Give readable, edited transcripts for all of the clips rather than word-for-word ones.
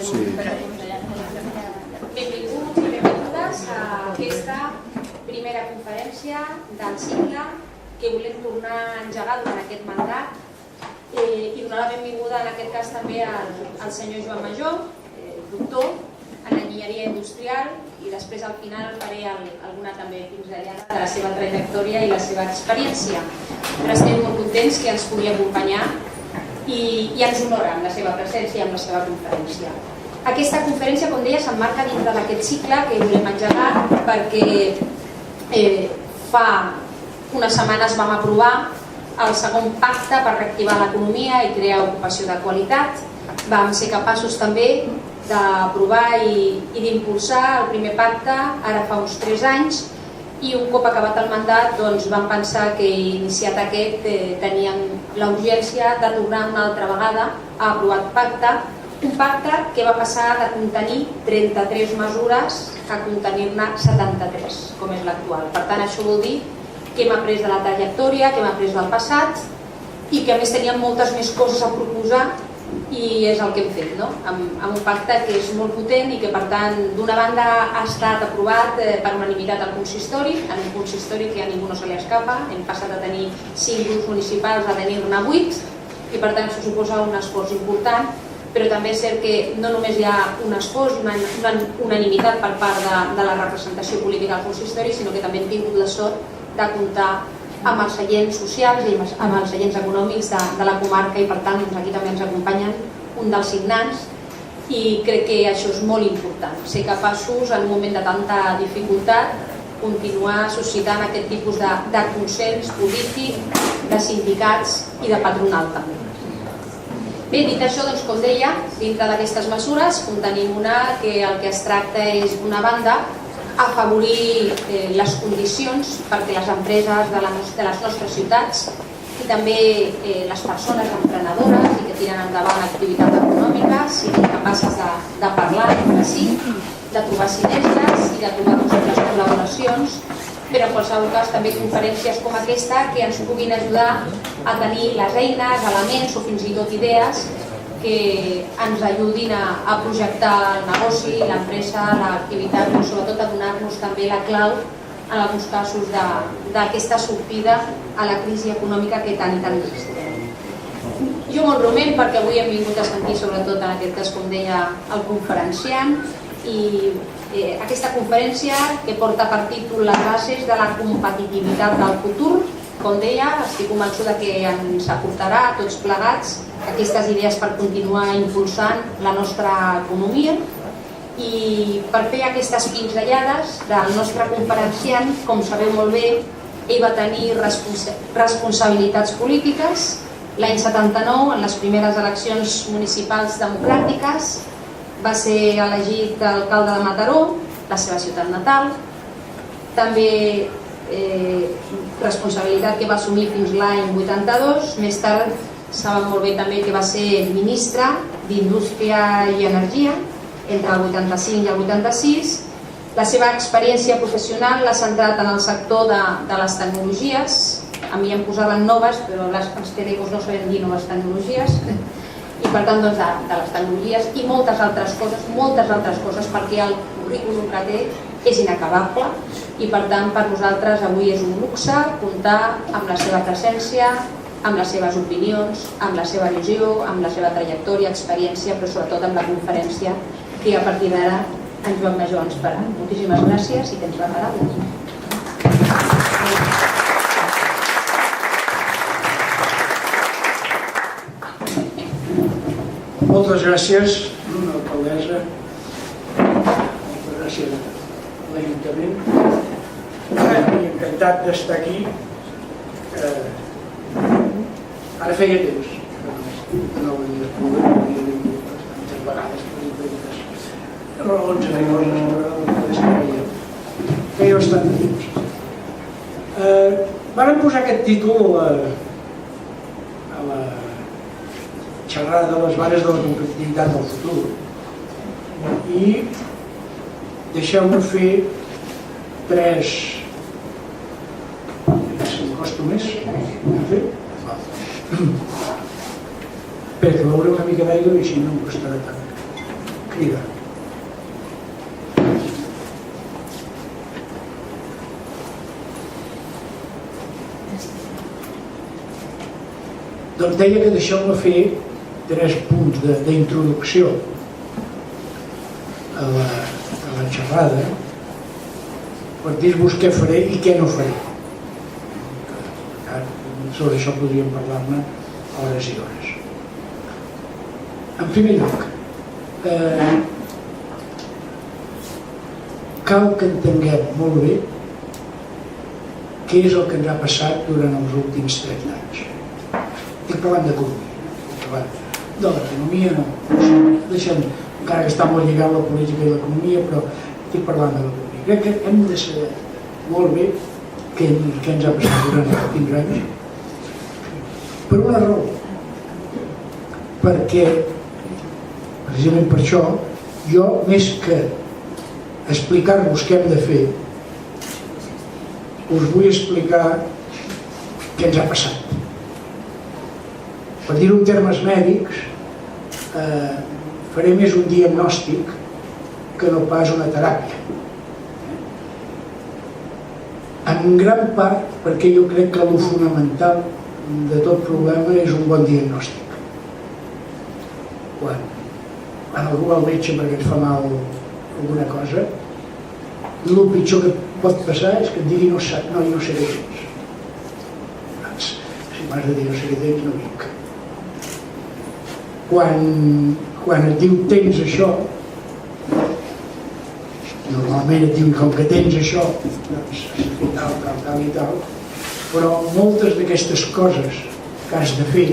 Benvinguts i benvingudes a aquesta primera conferència del cicle que volem tornar a engegar durant aquest mandat i donar la benvinguda en aquest cas també al senyor Joan Majó, doctor en enginyeria industrial, i després al final faré alguna també pinzellada de la seva trajectòria i la seva experiència. Però estem molt contents que ens pugui acompanyar i ens honora amb la seva presència i amb la seva conferència. Aquesta conferència, com deia, s'emmarca dintre d'aquest cicle que volem engegar perquè fa unes setmanes vam aprovar el segon pacte per reactivar l'economia i crear ocupació de qualitat. Vam ser capaços també d'aprovar i d'impulsar el primer pacte ara fa uns 3 anys, i un cop acabat el mandat vam pensar que iniciat aquest teníem la urgència de tornar una altra vegada a aprovar el pacte, un pacte que va passar de contenir 33 mesures a contenir-ne 73, com és l'actual. Per tant, això vol dir que hem après de la trajectòria, que hem après del passat i que a més teníem moltes més coses a proposar, i és el que hem fet, amb un pacte que és molt potent i que per tant d'una banda ha estat aprovat per unanimitat al consistori, en un consistori que a ningú no se li escapa. Hem passat de tenir 5 grups municipals a tenir-ne 8 i per tant això suposa un esforç important, però també és cert que no només hi ha un esforç, una unanimitat per part de la representació política del consistori, sinó que també hem tingut la sort de comptar amb els seients socials i amb els seients econòmics de la comarca, i per tant aquí també ens acompanyen un dels signants, i crec que això és molt important, ser capaços en un moment de tanta dificultat continuar suscitant aquest tipus de consens polític, de sindicats i de patronal també. Bé, dit això, com deia, dintre d'aquestes mesures tenim una que el que es tracta és, d'una banda, afavorir les condicions perquè les empreses de les nostres ciutats i també les persones emprenedores i que tiren endavant l'activitat econòmica siguin capaces de parlar entre si, de trobar sinergies i de trobar possibles col·laboracions, però en qualsevol cas també conferències com aquesta que ens puguin ajudar a tenir les eines, elements o fins i tot idees que ens ajudin a projectar el negoci, l'empresa, l'activitat, però sobretot a donar-nos també la clau en alguns casos d'aquesta sortida a la crisi econòmica que tant i tant necessitem. Jo molt breument, perquè avui hem vingut a sentir sobretot en aquest cas, com deia, el conferenciant, i aquesta conferència que porta per títol les bases de la competitivitat del futur. Com deia, estic convençuda que ens aportarà a tots plegats aquestes idees per continuar impulsant la nostra economia. I per fer aquestes pinzellades del nostre conferenciant, com sabeu molt bé, ell va tenir responsabilitats polítiques. L'any 79, en les primeres eleccions municipals democràtiques, va ser elegit alcalde de Mataró, la seva ciutat natal. També responsabilitat que va assumir fins l'any 82. Més tard saben molt bé també que va ser ministre d'Indústria i Energia entre el 85 i el 86. La seva experiència professional l'ha centrat en el sector de les tecnologies. A mi em posaven noves, però els telecos no sabem dir noves tecnologies, i per tant de les tecnologies i moltes altres coses, perquè el currículum que té és inacabable, i per tant per nosaltres avui és un luxe comptar amb la seva presència, amb les seves opinions, amb la seva visió, amb la seva trajectòria, experiència, però sobretot amb la conferència que a partir d'ara en Joan Majó ens farà. Moltíssimes gràcies i tens la paraula. Moltes gràcies, alcaldessa. Moltes gràcies a l'Ajuntament. I encantat d'estar aquí. Ara feia temps que no havia pogut, havia vingut bastantes vegades per diferents raons econòmiques, feia bastant de temps. Vàrem posar aquest títol a la xerrada de les bases de la competitivitat del futur, i deixeu-me fer 3, si em costa més, per beure una mica d'aigua i així no em costarà tant. Mira. Doncs deia que deixeu-me fer 3 punts d'introducció a la xerrada per dir-vos què faré i què no faré. Sobre això podríem parlar-ne hores i hores. En primer lloc, cal que entenguem molt bé què és el que ens ha passat durant els últims 30 anys. Estic parlant d'economia, de l'economia no. Deixem, encara que està molt lligat la política i l'economia, però estic parlant de l'economia. Crec que hem de saber molt bé què ens ha passat durant els últims anys. Per una raó, perquè precisament per això jo, més que explicar-vos què hem de fer, us vull explicar què ens ha passat. Per dir-ho en termes mèdics, faré més un diagnòstic que no pas una teràpia. En gran part perquè jo crec que el fonamental de tot problema és un bon diagnòstic. Quan algú va al metge perquè et fa mal alguna cosa, el pitjor que pot passar és que et digui no sé què tens. Si m'has de dir no sé què tens, no vinc. Quan et diu tens això, normalment et diuen com que tens això, doncs tal i tal, però moltes d'aquestes coses que has de fer,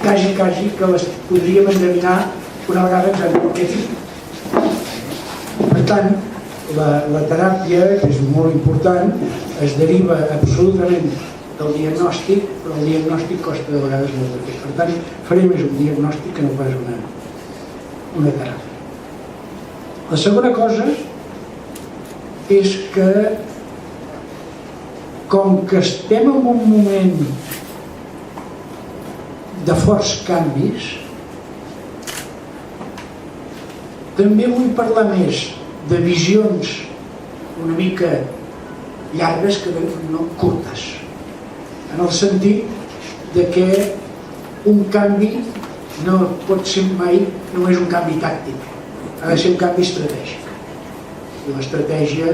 quasi que les podríem endevinar una vegada ens han dit què fer. Per tant, la teràpia, que és molt important, es deriva absolutament del diagnòstic, però el diagnòstic costa de vegades molt de fer. Per tant, faré més un diagnòstic que no pas una teràpia. La segona cosa és que, com que estem en un moment de forts canvis, també vull parlar més de visions una mica llargues que no curtes, en el sentit de que un canvi no pot ser mai només un canvi tàctic, ha de ser un canvi estratègic. I l'estratègia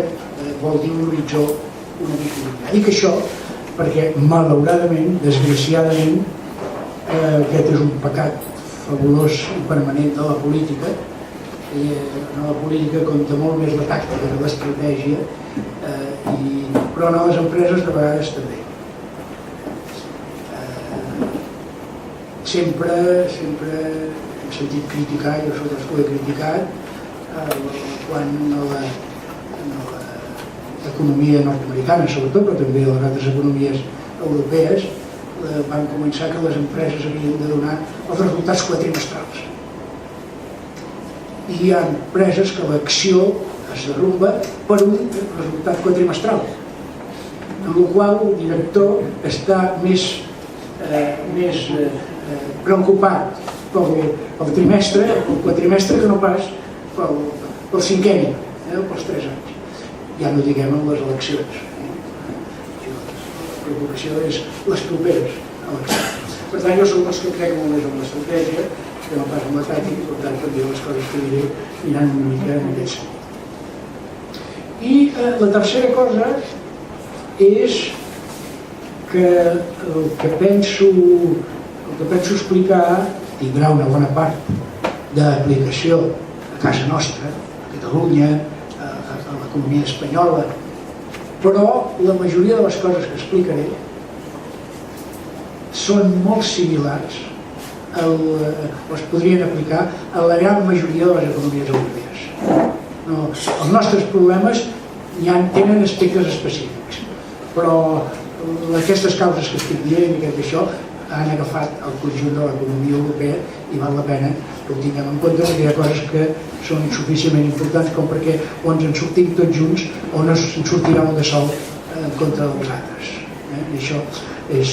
vol dir un horitzó una mica llunyà. Dic això perquè, malauradament, desgraciadament, aquest és un pecat fabulós i permanent de la política. En la política compta molt més la tàctica que l'estratègia, però en les empreses de vegades també. Sempre hem sentit criticar, jo soc els que ho he criticat, quan l'economia nord-americana, sobretot, però també les altres economies europees, van començar que les empreses havien de donar els resultats quatrimestrals. I hi ha empreses que l'acció es derrumba per un resultat quatrimestral, en el qual el director està més preocupat pel trimestre, pel quatrimestre, que no pas pel cinquenni, pels 3 anys. Ja no diguem en les eleccions. La preocupació és les properes eleccions. Per tant, jo soc els que crec molt més en l'estratègia que no pas en la tàctica, per tant, també les coses que diré aniran una mica en aquest sentit. I la tercera cosa és que el que penso explicar tindrà una bona part d'aplicació a casa nostra, a Catalunya, a l'economia espanyola, però la majoria de les coses que explicaré són molt similars, es podrien aplicar a la gran majoria de les economies europees. Els nostres problemes tenen aspectes específics, però aquestes causes que estic dient i que això han agafat el conjunt de l'economia europea i val la pena que ho tinguem en compte, perquè hi ha coses que són suficientment importants com perquè o ens en sortim tots junts o no ens sortirà un de sol en contra dels altres. I això és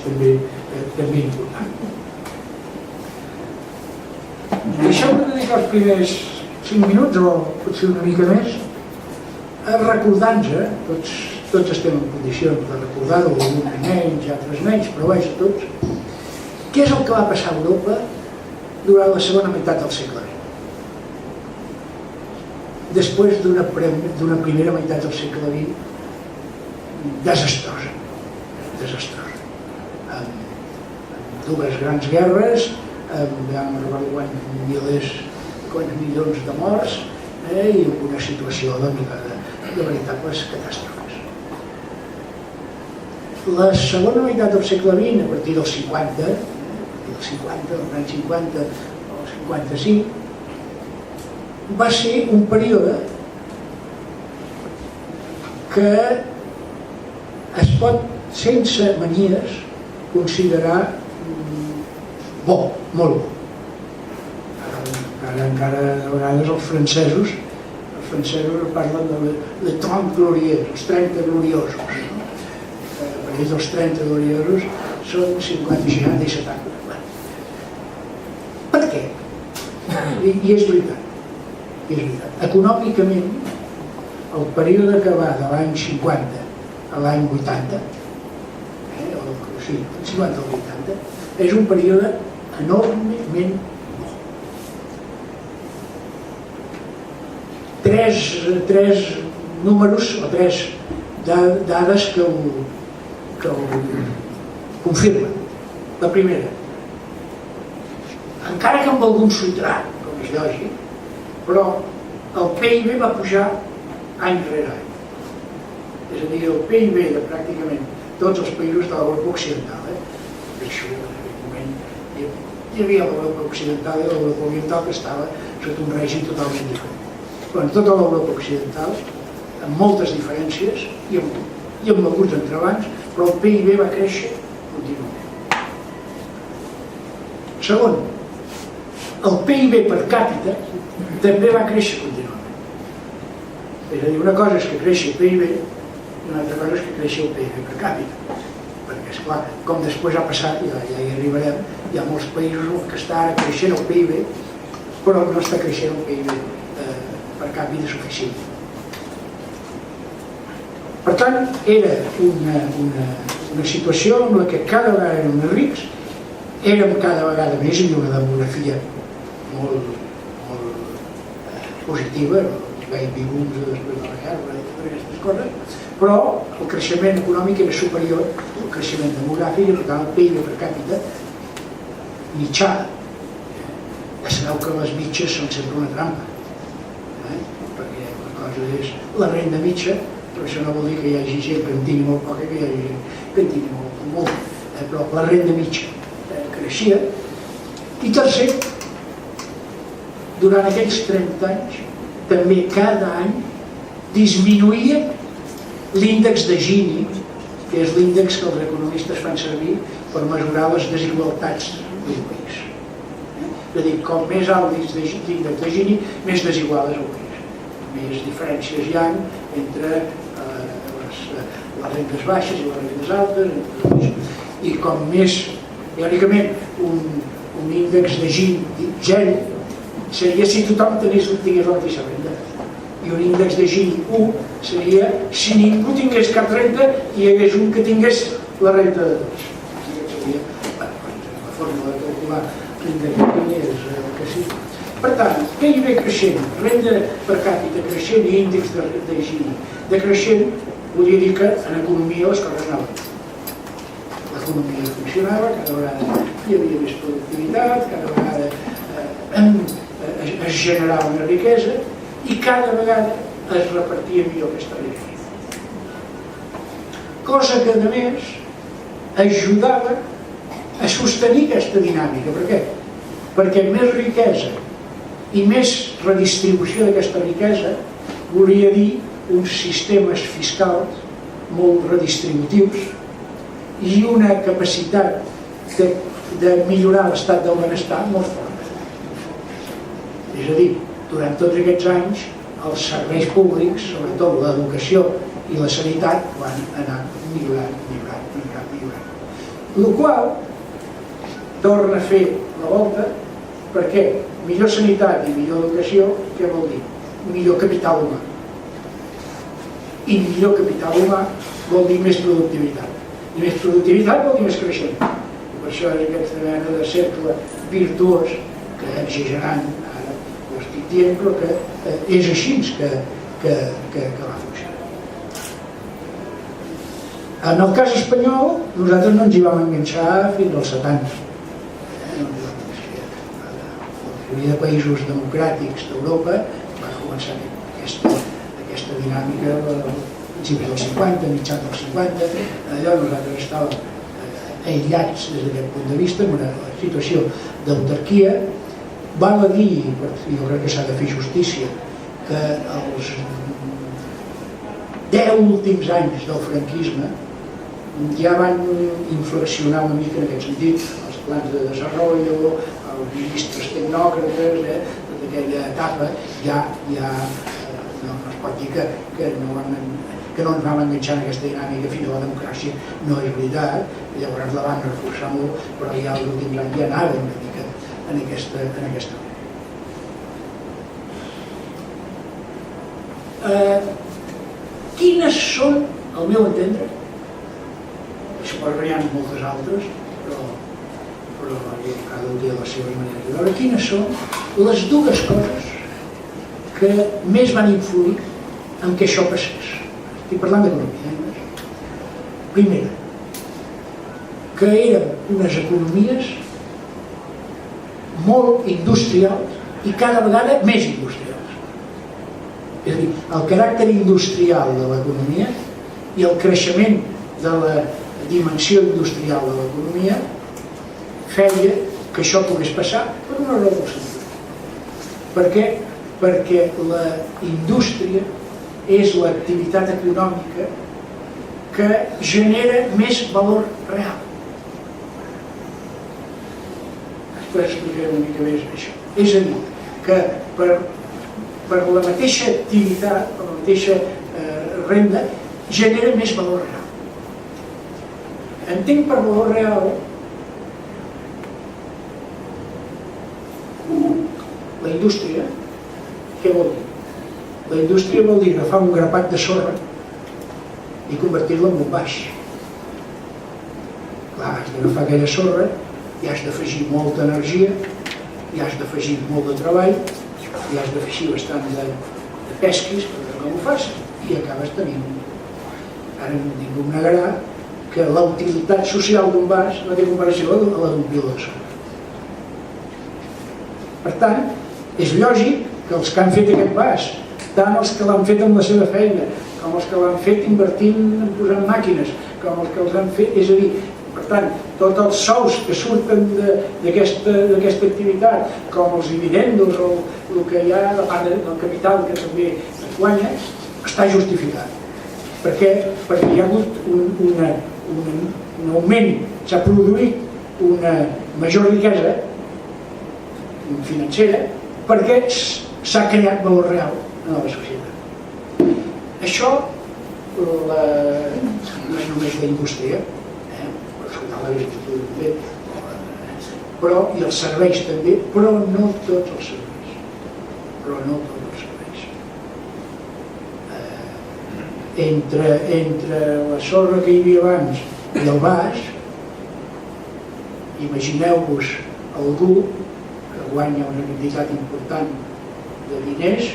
també important. Deixeu-me dedicar els primers 5 minuts o potser una mica més, recordant-nos, tots estem en condicions de recordar-ho, uns menys, altres menys, però vaja, tots, què és el que va passar a Europa durant la segona meitat del segle XX? Després d'una primera meitat del segle XX desastrosa, amb dues grans guerres, amb milions de morts i una situació de veritables catàstrofes. La segona meitat del segle XX, a partir dels 50, dels anys 50 o 55, va ser un període que es pot, sense manies, considerar bo, molt bo. Ara encara a vegades els francesos parlen de les 30 glorieuses, els 30 gloriosos. Per ells els 30 gloriosos són 50, 60 i 70. Per què? I és veritat. Econòmicament, el període que va de l'any 50 a l'any 80, o sigui, 50 al 80, és un període enormement bo. Tres números o tres dades que ho confirmen. La primera, encara que amb algun sotrac, com és lògic, però el PIB va pujar any rere any. És a dir, el PIB de pràcticament tots els països de l'Europa Occidental. Per això, en aquell moment, hi havia l'Europa Occidental i l'Europa Oriental que estava sota un règim totalment diferent. Però en tota l'Europa Occidental, amb moltes diferències i amb alguns entrebancs, però el PIB va créixer contínuament. Segon, el PIB per càpita també va créixer contínuament. És a dir, una cosa és que creixi el PIB i una altra cosa és que creixi el PIB per càpita. Perquè, esclar, com després ha passat, ja hi arribarem, hi ha molts països on està ara creixent el PIB, però no està creixent el PIB per càpita suficient. Per tant, era una situació en la que cada vegada érem més rics, érem cada vegada més, i una demografia molt positiva, baby booms després de la guerra i totes aquestes coses, però el creixement econòmic era superior al creixement demogràfic i per tant el PIB per càpita mitjà. Ja sabeu que les mitges són sempre una trampa, perquè la cosa és la renda mitja, però això no vol dir que hi hagi gent que en tingui molt poca, que hi hagi gent que en tingui molt, però la renda mitja creixia. I tercer, durant aquells 30 anys, també cada any disminuïa l'índex de Gini, que és l'índex que els economistes fan servir per mesurar les desigualtats d'un país. És a dir, com més alt l'índex de Gini, més desigual és el país. Més diferències hi ha entre les rendes baixes i les rendes altes, i com més, teòricament, un índex de Gini 0 seria si tothom tingués la mateixa renda, i un índex de Gini 1 seria si ningú tingués cap renda i hi hagués un que tingués la renda de tots. Seria la fórmula de calcular l'índex de Gini és que sí. Per tant, PIB creixent, renda per càpita creixent i índex de Gini decreixent, volia dir que en economia les coses anaven. L'economia funcionava, cada vegada hi havia més productivitat, cada vegada es generava una riquesa i cada vegada es repartia millor aquesta riquesa. Cosa que, a més, ajudava a sostenir aquesta dinàmica. Per què? Perquè més riquesa i més redistribució d'aquesta riquesa volia dir uns sistemes fiscals molt redistributius i una capacitat de millorar l'estat del benestar molt forta. És a dir, durant tots aquests anys els serveis públics, sobretot l'educació i la sanitat, van anar millorant. El qual torna a fer la volta Perquè millor sanitat i millor educació, què vol dir? Millor capital humà. I millor capital humà vol dir més productivitat. I més productivitat vol dir més creixement. I per això és aquesta mena de cercle virtuós que exagerant, ara ho estic dient, però que és així que va funcionar. En el cas espanyol, nosaltres no ens hi vam enganxar fins als 70. La majoria de països democràtics d'Europa va començar aquesta dinàmica al principi dels 50, mitjans dels 50. Allò nosaltres estàvem aïllats des d'aquest punt de vista, en una situació d'autarquia. Val a dir, jo crec que s'ha de fer justícia, que els 10 últims anys del franquisme ja van inflexionar una mica en aquest sentit, els plans de desenvolupament, els ministres tecnòcrates, tota aquella etapa, ja no es pot dir que no ens vam enganxar en aquesta dinàmica fins a la democràcia, no és veritat, llavors la van reforçar molt, però ja els últims anys ja anaven una mica en aquesta quines són, al meu entendre, suposo que n'hi ha moltes altres, però cada un té la seva manera de veure, quines són les dues coses que més van influir en què això passés. Estic parlant d'economia. Primera, que eren unes economies molt industrials i cada vegada més industrials. És a dir, el caràcter industrial de l'economia i el creixement de la dimensió industrial de l'economia feia que això pogués passar per una raó molt simple. Per què? Perquè la indústria és l'activitat econòmica que genera més valor real. Després explicaré una mica més això. És a dir, que per la mateixa activitat, per la mateixa renda, genera més valor real. Entenc per valor real la indústria. Què vol dir? La indústria vol dir agafar un grapat de sorra i convertir-la en un baix. Clar, has d'agafar aquella sorra i has d'afegir molta energia, i has d'afegir molt de treball, i has d'afegir bastant de pesquis perquè no ho fas, i acabes tenint. Ara ningú em negarà que la utilitat social d'un vas no té comparació a la d'un pil de sorra. Per tant, és lògic que els que han fet aquest vas, tant els que l'han fet amb la seva feina, com els que l'han fet invertint en posant màquines, com els que els han fet, és a dir, per tant, tots els sous que surten d'aquesta activitat, com els dividendos o el que hi ha, la part del capital que també es guanya, està justificat. Per què? Perquè hi ha hagut un augment, s'ha produït una major riquesa financera perquè s'ha creat valor real en la societat. Això no és només la indústria, però i els serveis també, però no tots els serveis. Entre la sorra que hi havia abans i el vas, imagineu-vos algú que guanya una quantitat important de diners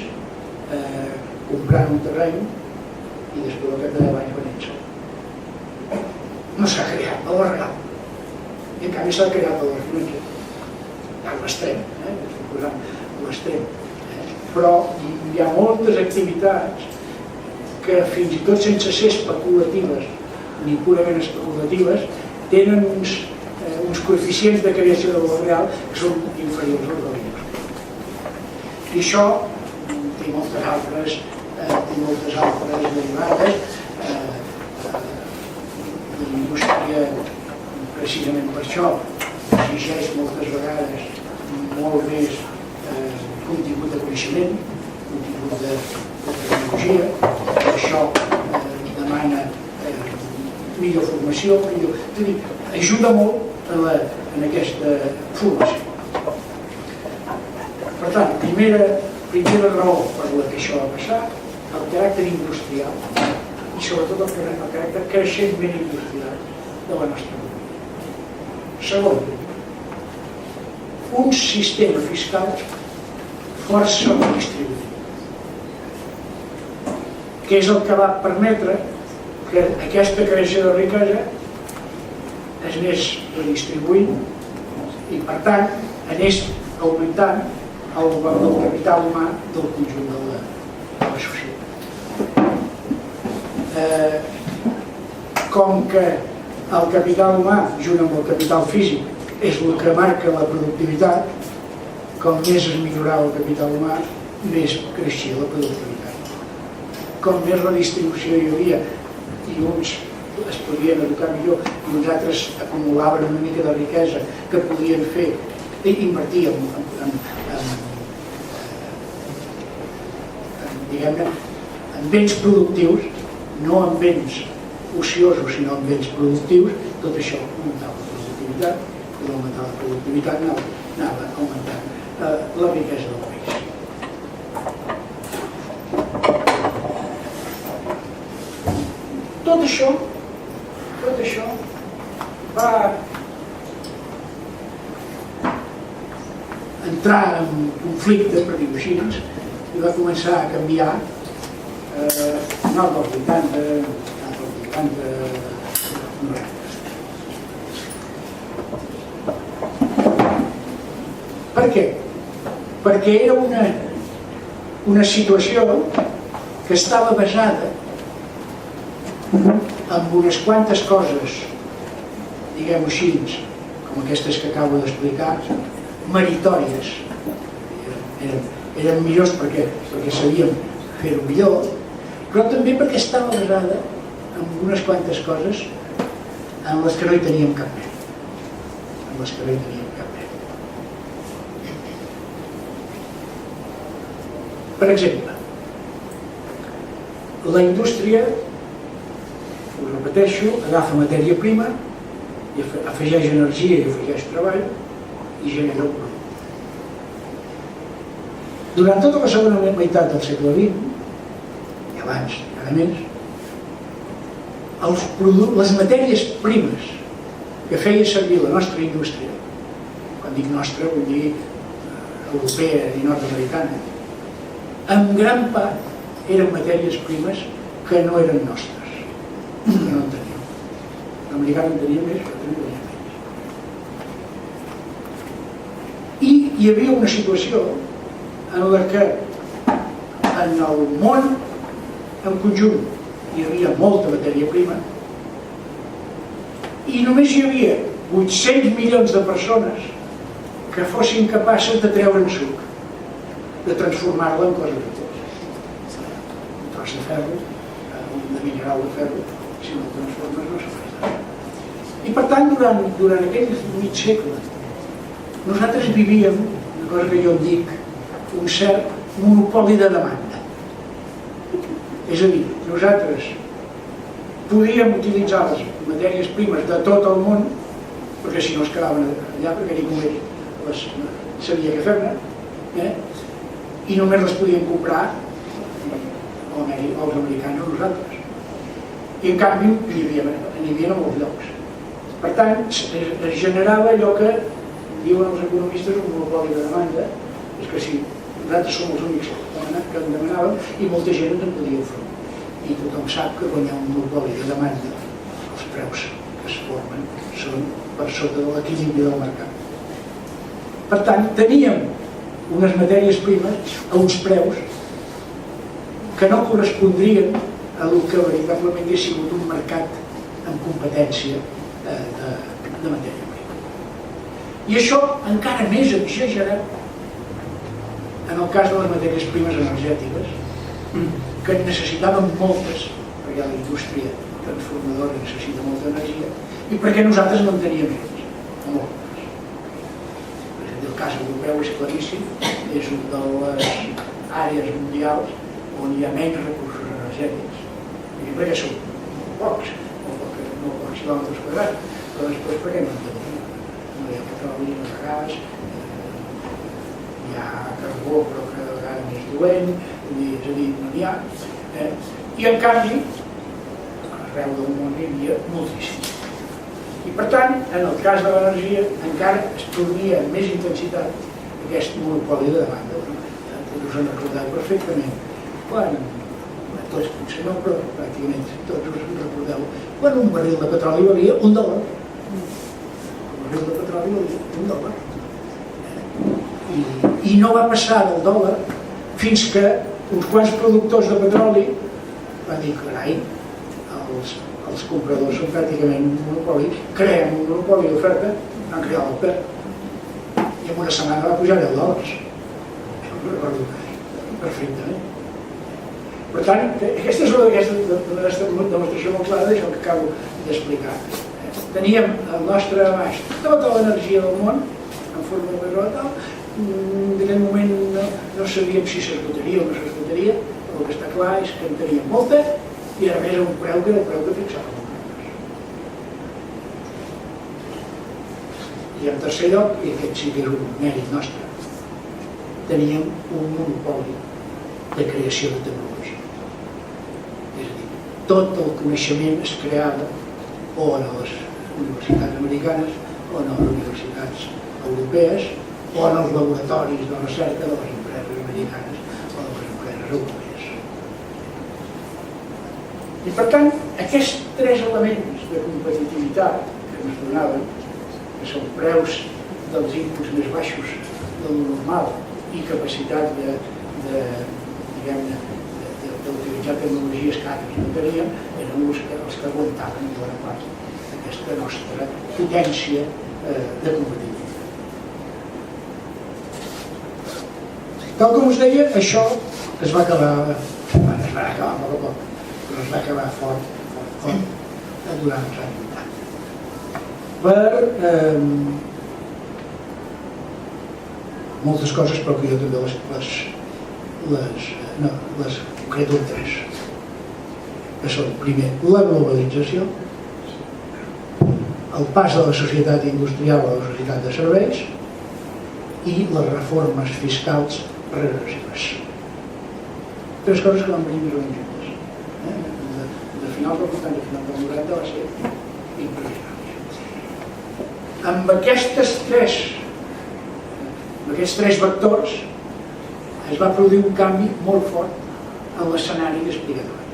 comprant un terreny i després al cap de 10 anys venent-se'l. No s'ha creat valor real, i en canvi s'ha creat valor financer. A l'extrem, estic posant l'extrem. Però hi ha moltes activitats que fins i tot sense ser especulatives ni purament especulatives tenen uns coeficients de creació de valor real que són inferiors als de la indústria. I això té moltes altres derivades. La indústria, precisament per això, exigeix moltes vegades molt més contingut de coneixement, contingut de tecnologia, per això demana millor formació, ajuda molt en aquesta formació. Per tant, primera raó per la que això va passar, el caràcter industrial i sobretot el caràcter creixentment industrial de la nostra economia. Segon, un sistema fiscal força redistributiu, que és el que va permetre que aquesta creació de riquesa es anés redistribuint i, per tant, anés augmentant el valor del capital humà del conjunt de la societat. Com que el capital humà, junt amb el capital físic, és el que marca la productivitat, com més es millorava el capital humà, més creixia la productivitat. Com més redistribució hi havia i uns es podien educar millor i uns altres acumulaven una mica de riquesa que podien fer i invertir en béns productius, no en béns ociosos sinó en béns productius, tot això augmentava la productivitat i l'augmentar la productivitat anava augmentant la riquesa del país. Tot això va entrar en conflicte, per dir-ho així, i va començar a canviar no dels 80, Per què? Perquè era una situació que estava basada en unes quantes coses, diguem-ho així, com aquestes que acabo d'explicar, meritòries. Eren millors perquè sabíem fer-ho millor, però també perquè estava basada en unes quantes coses en les que no hi teníem cap mèrit. Per exemple, la indústria, ho repeteixo, agafa matèria prima, i afegeix energia i afegeix treball i genera un producte. Durant tota la segona meitat del segle XX, i abans encara més, les matèries primes que feia servir la nostra indústria, quan dic nostra vull dir europea i nord-americana, en gran part eren matèries primes que no eren nostres, que no en teníem. L'americà en tenia més, però també tenia menys. I hi havia una situació en la que en el món en conjunt hi havia molta matèria prima i només hi havia 800 milions de persones que fossin capaces de treure'n suc, de transformar-la en coses útils. Un tros de ferro, de mineral de ferro, si no el transformes no se fa res. I per tant, durant aquell mig segle, nosaltres vivíem, una cosa que jo en dic, un cert monopoli de demanda. És a dir, nosaltres podíem utilitzar les matèries primes de tot el món, perquè si no es quedaven allà, perquè ningú sabia què fer-ne, i només les podien comprar els americans o nosaltres. I en canvi n'hi havia a molts llocs. Per tant, es generava allò que diuen els economistes un monopoli de demanda, és que si nosaltres som els únics que en demanàvem i molta gent en podia oferir. I tothom sap que quan hi ha un monopoli de demanda, els preus que es formen són per sota de l'equilibri del mercat. Per tant, teníem unes matèries primes a uns preus que no correspondrien a el que veritablement hauria sigut un mercat en competència de matèria prima. I això encara més exagerat en el cas de les matèries primes energètiques, que en necessitàvem moltes, perquè la indústria transformadora necessita molta energia, i perquè nosaltres no en teníem menys, o moltes. El cas europeu és claríssim, és una de les àrees mundials on hi ha menys recursos energètics, perquè són pocs, molt pocs quilòmetres quadrats, però després perquè no hi ha petroli, no hi ha gas, hi hi ha carbó però cada vegada més dolent, és a dir, no n'hi ha. I en canvi, arreu del món hi havia moltíssim. I per tant, en el cas de l'energia, encara es produïa amb més intensitat aquest monopoli de demanda. Us en recordeu perfectament. Quan, tots potser no, però pràcticament tots us en recordeu, quan un barril de petroli valia $1. Un barril de petroli valia $1. I no va passar del dòlar fins que uns quants productors de petroli van dir, carai, els compradors són pràcticament un monopoli, creem un monopoli d'oferta, van crear l'OPER i en una setmana va pujar $10. Això ho recordo perfectament. Per tant, aquesta és una demostració molt clara d'això que acabo d'explicar. Teníem el nostre abast tota l'energia del món en forma de petroli tal. En aquell moment no sabíem si s'esgotaria o no s'esgotaria, però el que està clar és que en teníem molta i a més a un preu que era el preu que fixàvem. I en tercer lloc, i aquest sí que és un mèrit nostre, teníem un monopoli de creació de tecnologia. És a dir, tot el coneixement es creava o a les universitats americanes o a les universitats europees o en els laboratoris de recerca de les empreses americanes o de les empreses europees. I per tant, aquests tres elements de competitivitat que ens donaven, que són preus dels inputs més baixos del normal i capacitat d'utilitzar tecnologies que altres no teníem, eren els que aguantaven bona part d'aquesta nostra potència de competitivitat. Tal com us deia, això es va acabar molt a poc, però es va acabar fort durant els anys 80. Per moltes coses, però que jo també les concreto en tres, que són, primer, la globalització, el pas de la societat industrial a la societat de serveis i les reformes fiscals regressives. Tres coses que van venir més o menys juntes. De final del 80 a final del 90 va ser impressionant. Amb aquests tres vectors es va produir un canvi molt fort en l'escenari d'explicatori.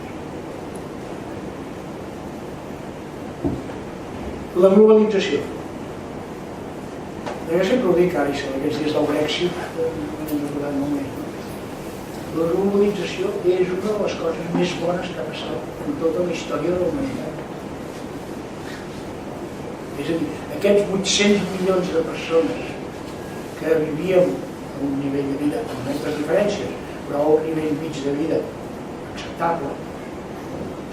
La globalització. Jo sempre ho dic ara, i aquests dies del Brexit, la globalització és una de les coses més bones que ha passat en tota la història de la humanitat. És a dir, aquests 800 milions de persones que vivíem a un nivell de vida amb moltes diferències, però a un nivell mig de vida acceptable,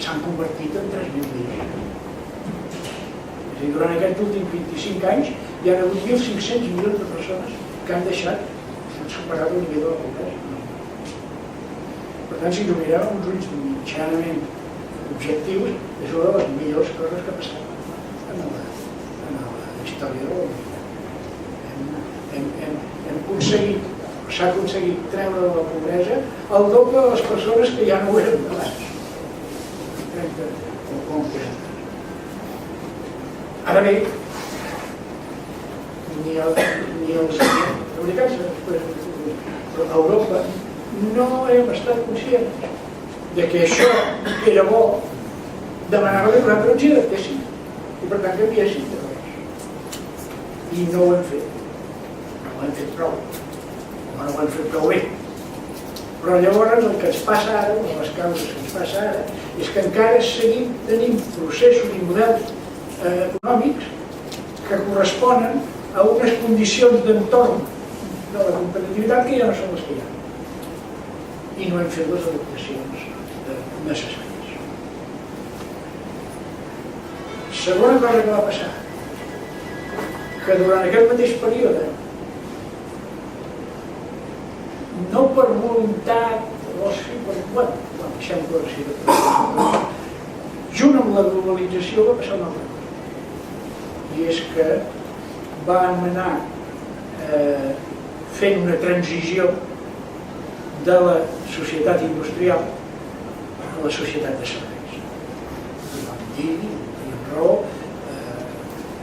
s'han convertit en 3 milions. És a dir, durant aquests últims 25 anys hi ha hagut 1.500 milions de persones que han superat el nivell de la pobresa. Per tant, si ho mirem amb uns ulls mitjanament objectius, és una de les millors coses que ha passat en la història de la humanitat. S'ha aconseguit treure de la pobresa el doble de les persones que ja no ho eren abans. 30 o 40. Ara bé, ni els americans, però a Europa no hem estat conscients de que això era bo, demanava que nosaltres ens hi adaptéssim i per tant canviéssim de res. I no ho hem fet. No ho hem fet prou. No ho hem fet prou bé. Però llavors el que ens passa ara, una de les causes que ens passa ara, és que encara seguim tenint processos i models econòmics que corresponen a unes condicions d'entorn de la competitivitat que ja no són les que hi ha. I no hem fet les adaptacions necessàries. Segona cosa que va passar, que durant aquest mateix període, no per voluntat, o sí, deixem-ho així, junt amb la globalització va passar una altra cosa. I és que vam anar fent una transició de la societat industrial a la societat de serveis. I vam dir, tenim raó,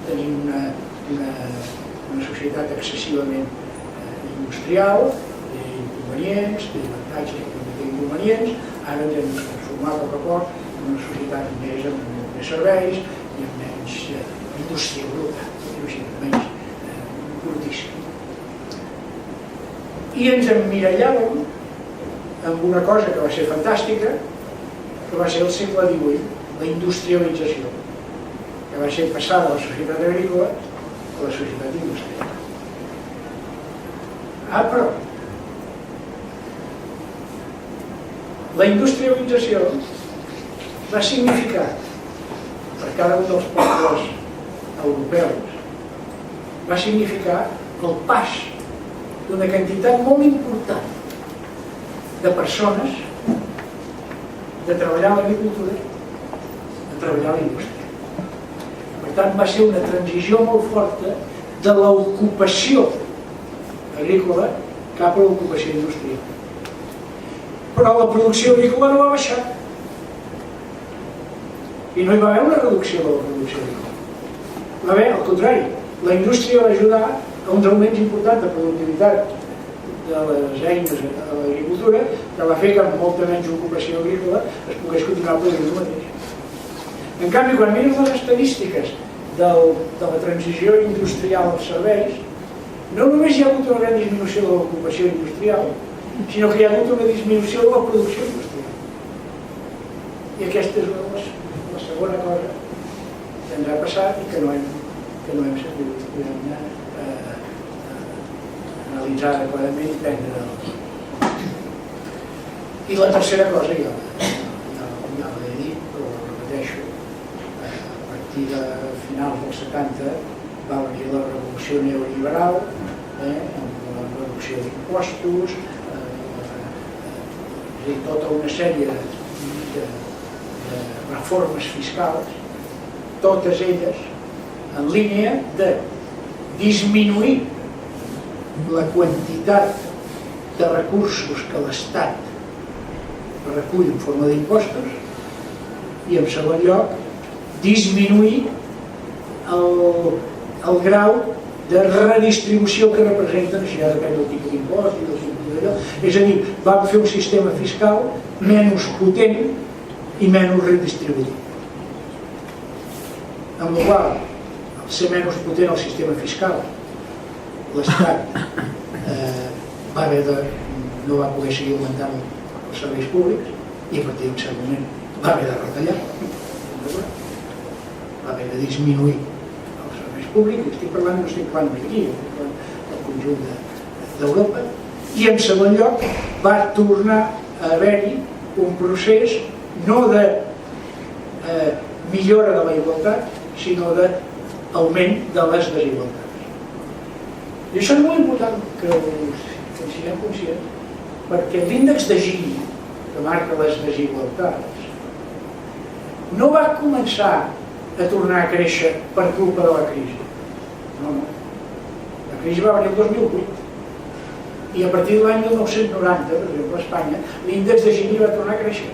tenim una societat excessivament industrial, té inconvenients, té avantatges i també té inconvenients. Ara ens hem de transformar a poc a poc en una societat més amb més serveis i amb menys indústria bruta, menys brutíssima. I ens emmirallàvem amb una cosa que va ser fantàstica, que va ser el segle XVIII, la industrialització, que va ser passar de la societat agrícola a la societat industrial. Però la industrialització va significar per cada un dels pobles europeus, va significar el pas d'una quantitat molt important de persones de treballar a l'agricultura a treballar a la indústria. Per tant, va ser una transició molt forta de l'ocupació agrícola cap a l'ocupació industrial. Però la producció agrícola no va baixar. I no hi va haver una reducció de la producció agrícola. Va haver, al contrari, la indústria va ajudar a uns augments importants de productivitat de les eines a l'agricultura, que va fer que amb molta menys ocupació agrícola es pogués continuar produint el mateix. En canvi, quan mires les estadístiques de la transició industrial als serveis, no només hi ha hagut una gran disminució de l'ocupació industrial, sinó que hi ha hagut una disminució de la producció industrial. I aquesta és la segona cosa que ens ha passat i que no hem sabut analitzar adequadament i prendre. I la tercera cosa, ja l'he dit, però ho repeteixo, a partir de finals dels 70 va venir la revolució neoliberal, amb la reducció d'impostos, tota una sèrie de reformes fiscals, totes elles en línia de disminuir la quantitat de recursos que l'Estat recull en forma d'impostos i, en segon lloc, disminuir el grau de redistribució que representen, això ja depèn del tipus d'impost i del tipus d'allò. És a dir, vam fer un sistema fiscal menys potent i menys redistributiu. Amb la qual, al ser menys potent el sistema fiscal, l'Estat no va poder seguir augmentant els serveis públics i a partir d'un cert moment va haver de retallar, va haver de disminuir els serveis públics. No estic parlant d'aquí, estic parlant del conjunt d'Europa. I en segon lloc va tornar a haver-hi un procés no de millora de la igualtat, sinó d'augment de les desigualtats. I això és molt important que en siguem conscients, perquè l'índex de Gini, que marca les desigualtats, no va començar a tornar a créixer per culpa de la crisi. No. La crisi va venir el 2008 i a partir de l'any 1990, per exemple, a Espanya, l'índex de Gini va tornar a créixer.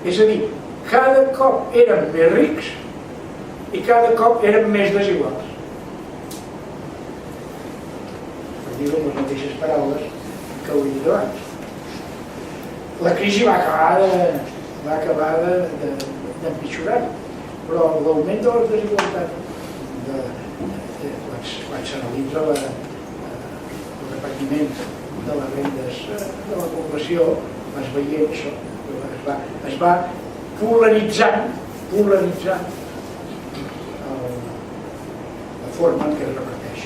És a dir, cada cop érem més rics i cada cop érem més desiguals. Per dir-ho amb les mateixes paraules que ho he dit abans. La crisi va acabar d'empitjorar-ho, però l'augment de les desigualtats, quan s'analitza el repartiment de les rendes de la població, vas veient això, es va polaritzant la forma en què es reparteix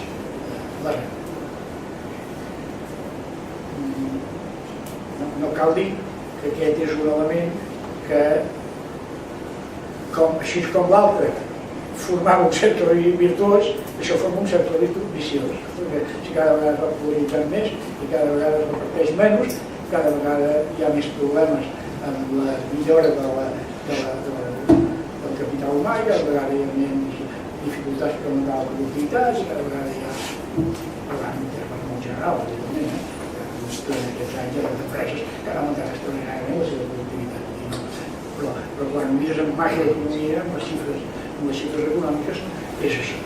la renda. No cal dir que aquest és un element que, així com l'altre, formava un cercle virtuós, això forma un cercle viciós. Perquè si cada vegada es va polaritzant més i cada vegada es reparteix menys, cada vegada hi ha més problemes amb la millora del capital humà, i cada vegada hi ha menys dificultats per augmentar la productivitat i cada vegada hi ha excepcional, evidentment, durant aquests anys les empreses que han augmentat extraordinàriament la seva productivitat. Però quan mires en macroeconomia, amb les xifres econòmiques, és això.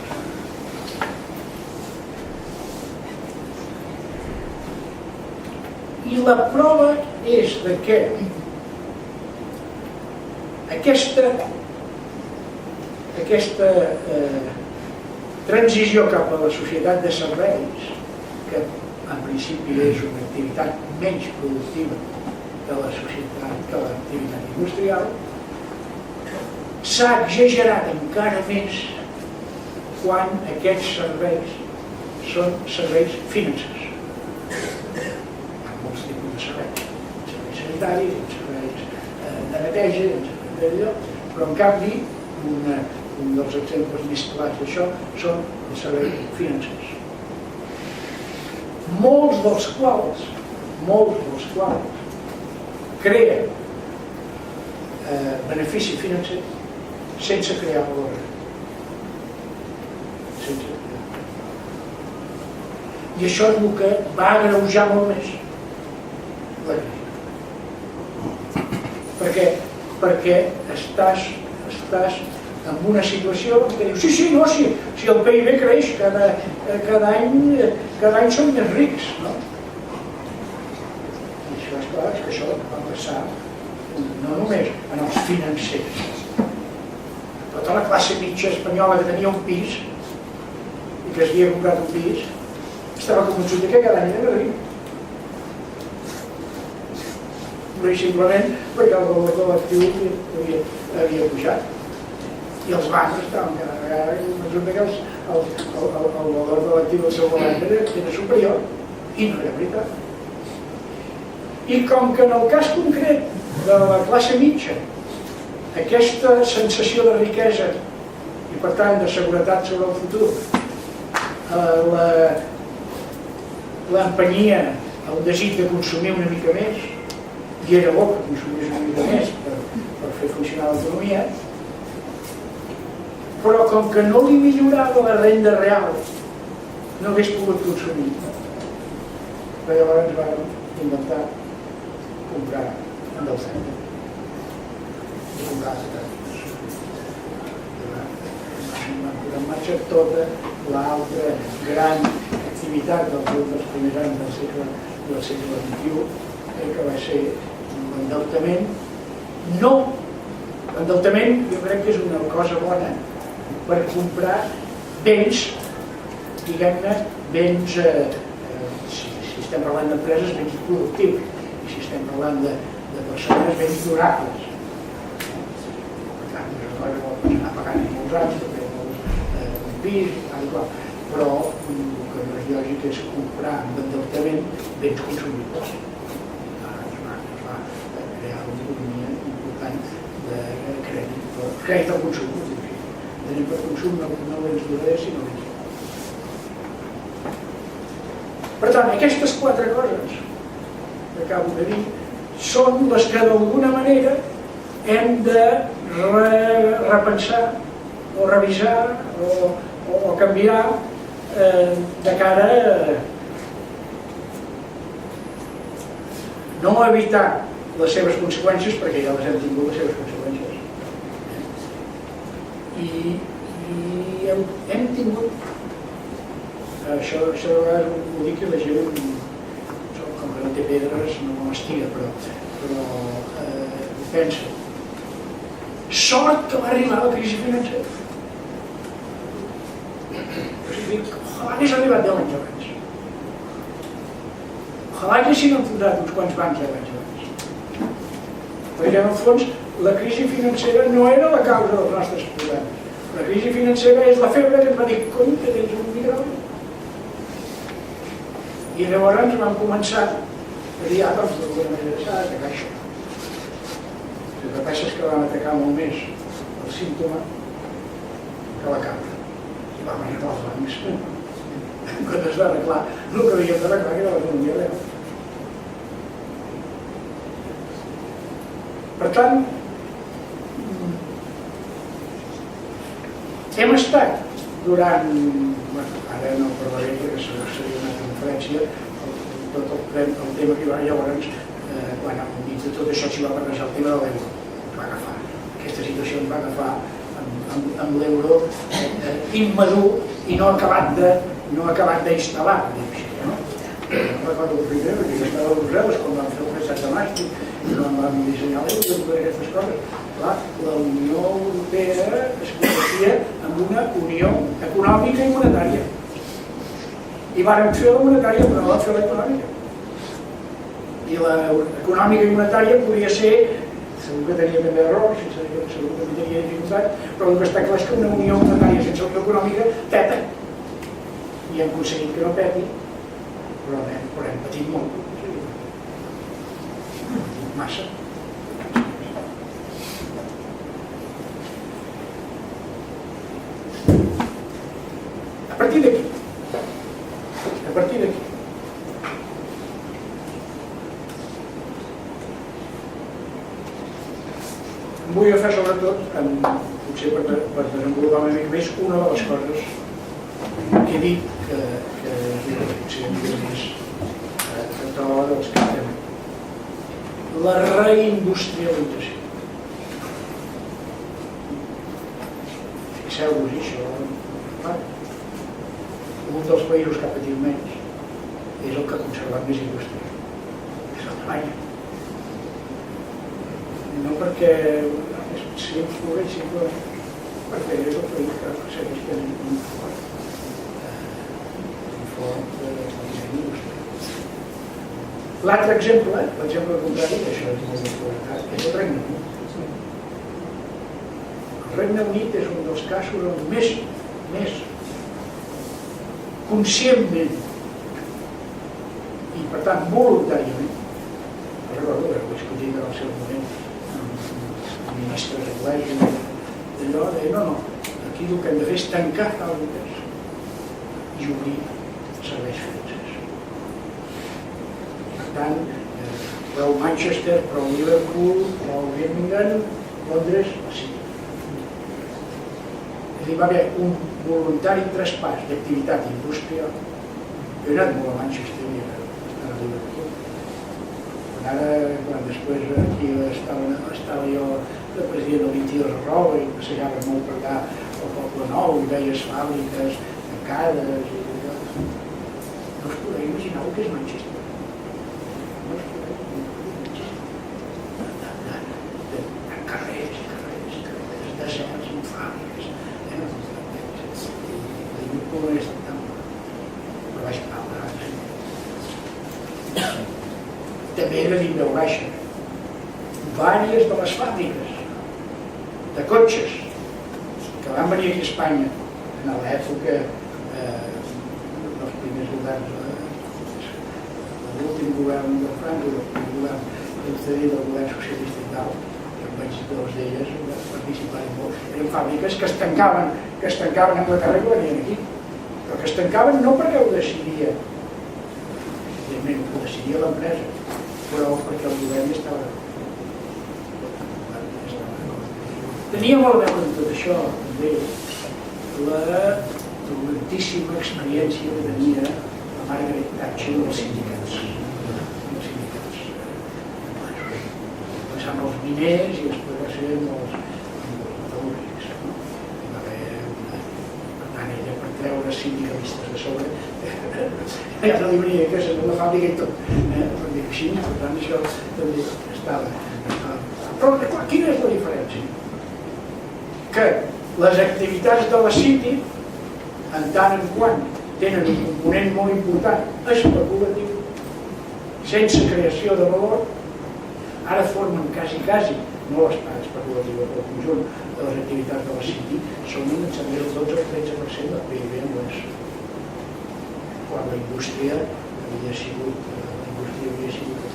I la prova és de que aquesta transició cap a la societat de serveis, que en principi és una activitat menys productiva de la societat que l'activitat industrial, s'ha exagerat encara més quan aquests serveis són serveis financers. Molts tipus de serveis, serveis sanitaris, serveis de neteja, serveis d'allò, però en canvi un dels exemples més clars d'això són els serveis financers. Molts dels quals creen benefici financer sense crear valor. I això és el que va agreujar molt més la crisi. Perquè estàs en una situació que dius, si el PIB creix, cada any som més rics, no? I això és clar, que això va passar no només en els financers. Tota la classe mitja espanyola que tenia un pis i que s'havia comprat un pis estava convençut que cada any era ric. Simplement perquè el valor de l'actiu havia pujat. I els bancs estaven cada vegada convençuts que el valor de l'actiu del seu balanç era superior, i no era veritat. I com que en el cas concret de la classe mitja aquesta sensació de riquesa i per tant de seguretat sobre el futur l'empenyia el desig de consumir una mica més, i era bo que consumís una mica més per fer funcionar l'economia, però com que no li millorava la renda real no hagués pogut consumir, però llavors vam inventar comprar endeutat i comprar secretaris. Vam posar en marxa tota l'altra gran activitat dels primers anys del segle XXI, que va ser l'endeutament. No, l'endeutament jo crec que és una cosa bona per comprar béns, diguem-ne, béns, si estem parlant d'empreses, béns productius, i si estem parlant de persones, béns durables. Per tant, és una cosa que pot anar pagant en molts anys, perquè un pis, però el que no és lògic és comprar amb endeutament béns consumibles. Es va crear una economia important de crèdit al consum. Tenim per consum no béns duraders, sinó béns. Per tant, aquestes quatre coses que acabo de dir són les que d'alguna manera hem de repensar o revisar o canviar de cara a no evitar les seves conseqüències, perquè ja les hem tingut les seves conseqüències. I hem tingut, això de vegades ho dic i la gent, com que no té pedres, no m'estiga, però pensa, sort que va arribar la crisi financera. O sigui, ojalà hagués arribat 10 anys abans. Ojalà haguessin enfonsat uns quants bancs 10 anys abans. Perquè en el fons la crisi financera no era la causa dels nostres problemes. La crisi financera és la febre que ens va dir, cony, que tens un micròfon. I llavors vam començar a dir, doncs d'alguna manera s'ha d'atacar això. El que passa és que vam atacar molt més el símptoma que la causa. I vam arreglar els bancs. Quan es va arreglar, el que havíem d'arreglar era l'economia real. Per tant, hem estat durant, ara no parlaré perquè seria una conferència, tot el tema que hi va llavors, quan enmig de tot això s'hi va barrejar el tema de l'euro. Va agafar, aquesta situació ens va agafar amb l'euro immadur i no acabat d'instal·lar, no? No recordo el primer, perquè jo estava a Brussel·les quan vam fer el 17 de maig i quan vam dissenyar l'euro i totes aquestes coses. Clar, la Unió Europea es convertia en una unió econòmica i monetària. I vàrem fer la monetària, però no vam fer l'econòmica. I l'econòmica i monetària podia ser, segur que tenia també errors, segur que tenia dificultats, però el que està clar és que una unió monetària sense unió econòmica peta. I hem aconseguit que no peti, però hem patit molt. Massa. A partir d'aquí, em vull agafar sobretot, potser per desenvolupar una mica més, una de les coses que he dit que potser em diu més a to dels que estem. La reindustrialització. Fixeu-vos això. Un dels països que ha patit menys és el que ha conservat més indústria. És Alemanya. No perquè si ens floreixin, perquè és el país que segueix tenint un fort indústria. L'altre exemple, l'exemple contrari, això és molt important, és el Regne Unit. El Regne Unit és un dels casos on més conscientment i per tant voluntàriament, recordo que ho discutim en el seu moment amb ministres anglesos, d'allò deia no, aquí el que hem de fer és tancar fàbriques i obrir serveis financers. Per tant, prou Manchester, prou Liverpool, prou Birmingham, Londres, sí. És a dir, va haver un voluntari traspàs d'activitat industrial. Jo he anat molt a Manchester i he anat a Liverpool. Quan després aquí estava jo de president de l'Inti de Roba i passejava molt per allà al Poble Nou i veies fàbriques tancades i allò. No us podeu imaginar el que és Manchester. No us podeu imaginar. Carrers, deserts, fàbriques. Liverpool és tan però vaig parlar. També era d'Indeu Baixa. Vàries de les fàbriques de cotxes que van venir aquí a Espanya en l'època dels primers governs, l'últim govern de Franco, el govern del govern socialista i tal, que en vaig dos d'elles participaven molt. Eren fàbriques que es tancaven a Anglaterra i venien aquí, però que es tancaven no perquè ho decidia, evidentment ho decidia l'empresa, però perquè el govern estava. Tenia molt a veure amb tot això, també, la dolentíssima experiència que tenia la Margaret Thatcher dels sindicats. Passant els miners i després va ser amb els metal·lúrgics. Per tant, ella per treure sindicalistes de sobre ja no li venia que és la fàbrica i tot. Per dir així, per tant, això també estava. Però quina és la diferència? Que les activitats de la City, en tant en quant tenen un component molt important especulatiu, sense creació de valor, ara formen quasi, no les parts especulatives, però el conjunt de les activitats de la City són un 12 o 13% del PIB anglès. Quan la indústria havia sigut el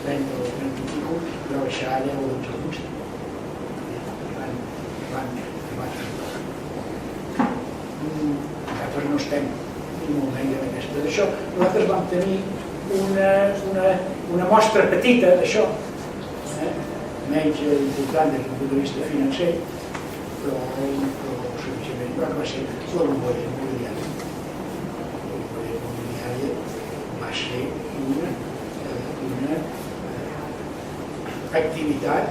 30 o el 30 i pico, va baixar a 10 o 12 punts. Nosaltres no estem ni molt menys en aquesta. D'això, nosaltres vam tenir una mostra petita d'això, menys important des del punt de vista financer, però suficientment, però que va ser la bombolla immobiliària. La bombolla immobiliària va ser una una activitat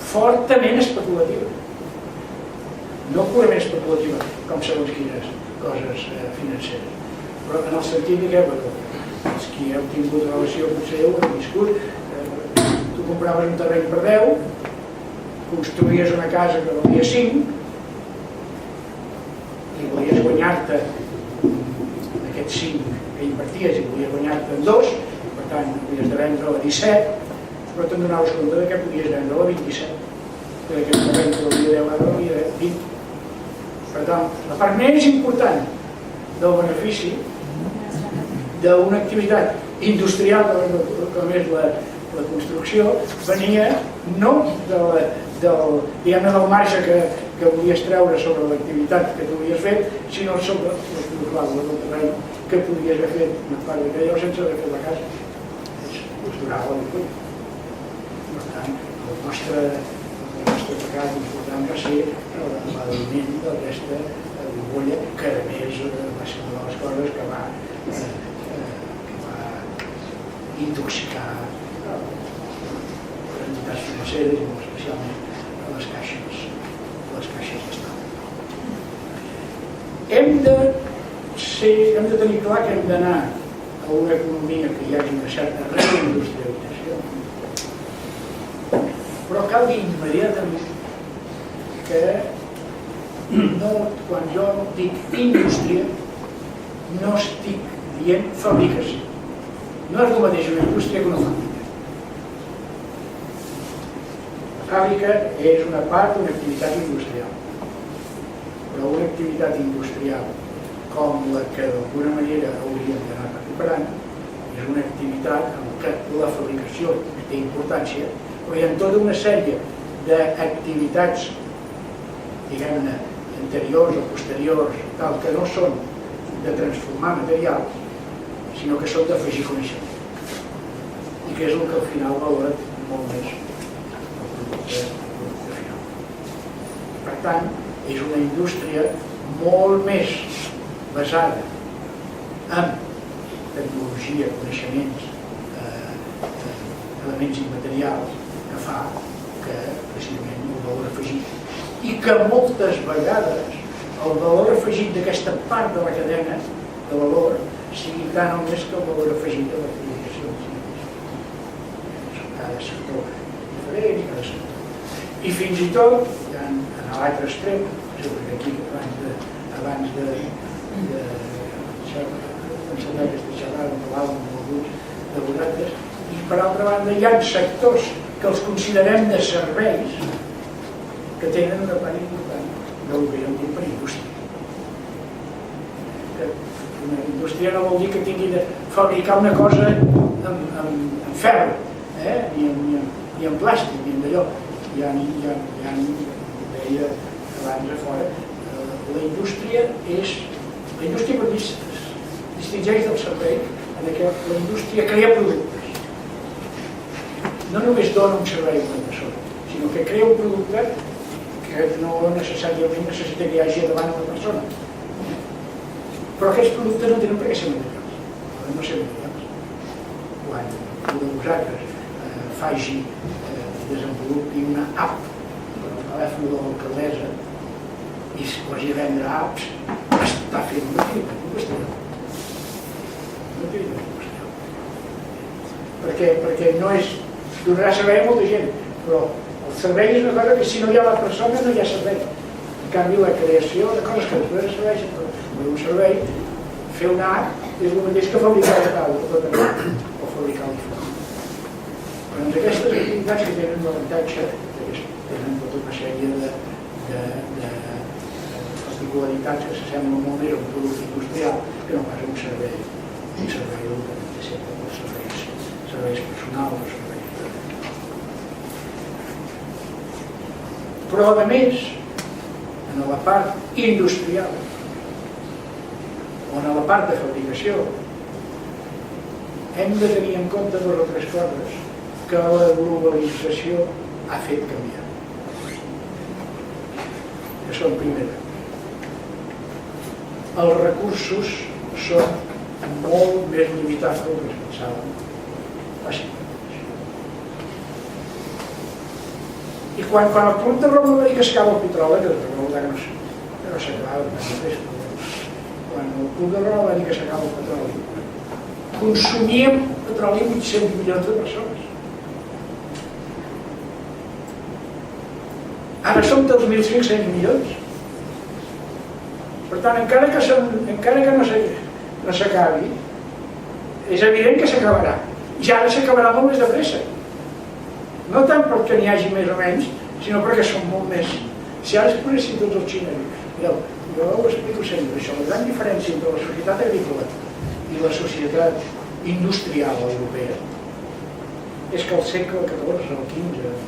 fortament especulativa, no purament especulativa com segons quines coses financeres, però en el sentit que els qui heu tingut relació potser ho heu viscut, tu compraves un terreny per 10, construïes una casa que valia 5 i volies guanyar-te aquests 5 que inverties i volies guanyar-te en 2, per tant havies de vendre-la a 17, però te'n donaves compte que podies vendre-la a 27, perquè aquest terreny que valia 10 ara valia 20. Per tant, la part més important del benefici d'una activitat industrial com és la construcció venia no del marge que volies treure sobre l'activitat que tu havies fet, sinó sobre les clàusules del terreny que podies haver fet una part d'allò sense haver fet la casa. Us durava la vida. Per tant, el nostre pecat important va ser l'aliment d'aquesta bombolla, que a més va ser una de les coses que va intoxicar les entitats financeres i molt especialment les caixes d'estat. Hem de tenir clar que hem d'anar a una economia que hi hagi una certa reindustrialització, però cal dir immediatament que quan jo dic indústria no estic dient fabricació. No és el mateix una indústria que una fàbrica. La fàbrica és una part d'una activitat industrial, però una activitat industrial com la que d'alguna manera hauríem d'anar recuperant és una activitat en què la fabricació té importància, però hi ha tota una sèrie d'activitats, diguem-ne, anteriors o posteriors, tal, que no són de transformar materials, sinó que són d'afegir coneixement. I que és el que al final valora molt més el producte final. Per tant, és una indústria molt més basada en tecnologia, coneixements, elements immaterials, que fa que precisament el valor afegit i que moltes vegades el valor afegit d'aquesta part de la cadena de valor sigui tant o més que el valor afegit de la comunicació. Cada sector diferent, cada sector. I fins i tot, en l'altre extrem, perquè aquí abans de ensenyar aquesta xerrada parlàvem amb alguns de vosaltres, i per altra banda hi ha sectors que els considerem de serveis que tenen una part important del que jo en dic per indústria. Una indústria no vol dir que tingui de fabricar una cosa en ferro, ni en plàstic, ni en d'allò. Ja deia abans a fora, la indústria per mi distingeix del servei en què la indústria crea productes. No només dona un servei a una persona, sinó que crea un producte que no necessàriament necessita que hi hagi davant una persona. Però aquests productes no tenen per què ser materials. Poden no ser materials. Quan un de vosaltres desenvolupi una app per al telèfon de l'alcaldessa i es posi a vendre apps, està fent una activitat industrial. Una activitat industrial. Perquè no és... donarà servei a molta gent, però el servei és una cosa que si no hi ha la persona no hi ha servei. En canvi, la creació de coses que després serveixen per un servei, fer una app és el mateix que fabricar la taula o fabricar el forn. Però en aquestes activitats que tenen l'avantatge que tenen tota una sèrie de particularitats que s'assemblen molt més a un producte industrial que no pas a un servei d'organització, serveis personals, però a més en la part industrial o en la part de fabricació hem de tenir en compte dues o tres coses que la globalització ha fet canviar, que són, primera, els recursos són molt més limitat del que es pensava fa 50 anys. I quan el Club de Roma va dir que s'acaba el petroli, que no s'acabava, quan el Club de Roma va dir que s'acaba el petroli, consumíem petroli 800 milions de persones. Ara som dels 1.500 milions. Per tant, encara que no s'acabi, és evident que s'acabarà. I ara s'acabarà molt més de pressa. No tant perquè n'hi hagi més o menys, sinó perquè són molt més. Si ara es ponessin tots els xinesos, mireu, jo ho explico sempre, això, la gran diferència entre la societat agrícola i la societat industrial europea és que al segle XIV o XV, és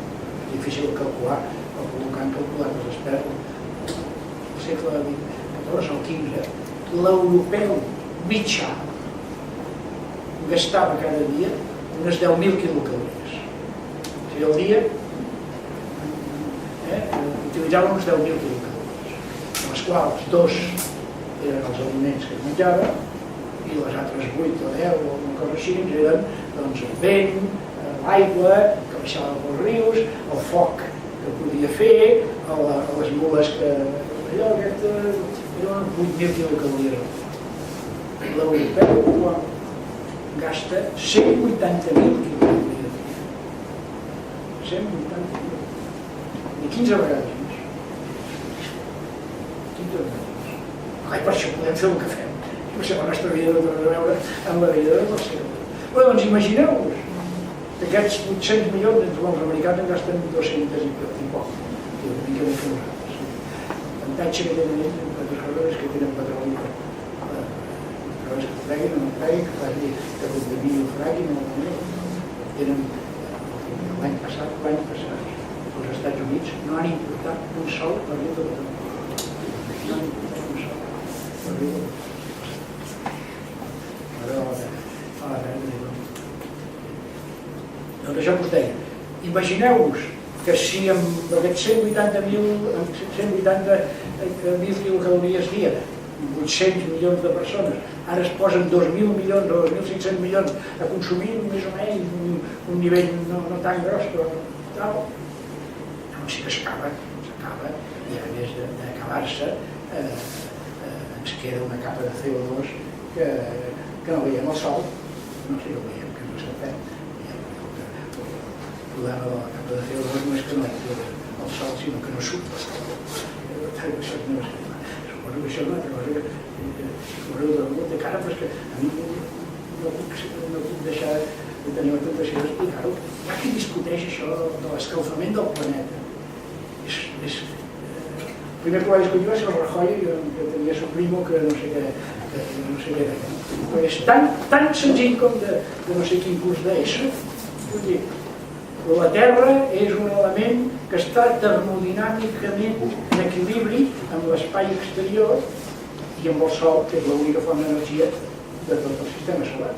difícil de calcular, el que han calculat els experts, al segle XIV o XV, l'europeu mitjà gastava cada dia unes 10.000 quilocalories. O sigui, al dia utilitzava uns 10.000 quilocalories, de les quals 2 eren els aliments que menjava i les altres 8 o 10 o una cosa així eren doncs, el vent, l'aigua que baixava pels rius, el foc que podia fer, les mules que... allò, eren 8.000 quilocalories. L'europeu gasta 180.000 quilocalories. 180.000. I 15 vegades més. 15 vegades més. Ai, per això podem fer el que fem. Potser la nostra vida no té res a veure amb la vida del seu. Però doncs imagineu-vos d'aquests 800 milions entre els americans en gasten 200 i poc. I una mica més que nosaltres. L'avantatge que tenen ells, entre altres coses, és que tenen petroli. Però és que freguin o no freguin, que contamini o freguin o no. Tenen l'any passat, els Estats Units no han importat un sol barril de petroli. No han importat un sol barril de petroli. Doncs això que us deia, imagineu-vos que si amb aquests 180.000 quilocalories dia, 800 milions de persones, ara es posen 2.000 milions o 2.500 milions a consumir més o menys un nivell no tan gros, però tal, doncs sí que s'acaba, i a més d'acabar-se ens queda una capa de CO2 que no veiem el sol, no sé si ho veiem, que no s'ha fet. El problema de la capa de CO2 no és que no hi el sol, sinó que no surt el sol. Suposo que això és una altra cosa que suposo de cara, però és que a mi no puc deixar de tenir la tentació d'explicar-ho. Hi ha qui discuteix això de l'escalfament del planeta. El primer que va discutir va ser el Rajoy, que tenia su primo que no sé què era. Però és tan senzill com de no sé quin curs d'ESO. Vull dir, la Terra és un element que està termodinàmicament en equilibri amb l'espai exterior i amb el Sol, que és l'única font d'energia de tot el sistema solar.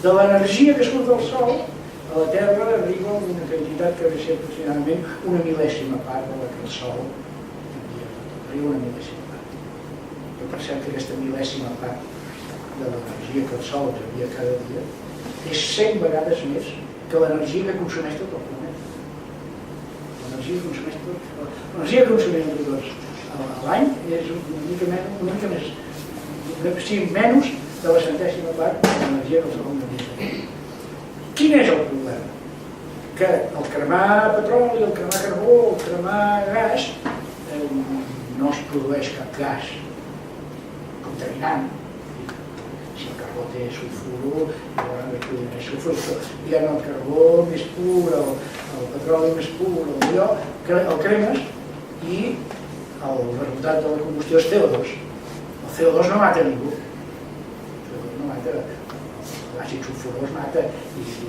De l'energia que surt del Sol, a la Terra arriba una quantitat que ve ser aproximadament una mil·lèsima part de la que el Sol arriba una mil·lèsima part. Però per cert que aquesta mil·lèsima part de l'energia que el Sol ens envia cada dia és 100 vegades més que l'energia que consumeix tot el planeta. L'energia que consumeix tots l'any és una mica més, sí, menys de la centèsima part de l'energia que el Sol ens envia. Quin és el problema? Que el cremar petroli, el cremar carbó, el cremar gas, no es produeix cap gas contaminant. Si el carbó té sulfuro, hi ha el carbó més pur, el petroli més pur, el cremes i el resultat de la combustió és CO2. El CO2 no mata ningú. El CO2 no mata, l'àcid sulfurós mata i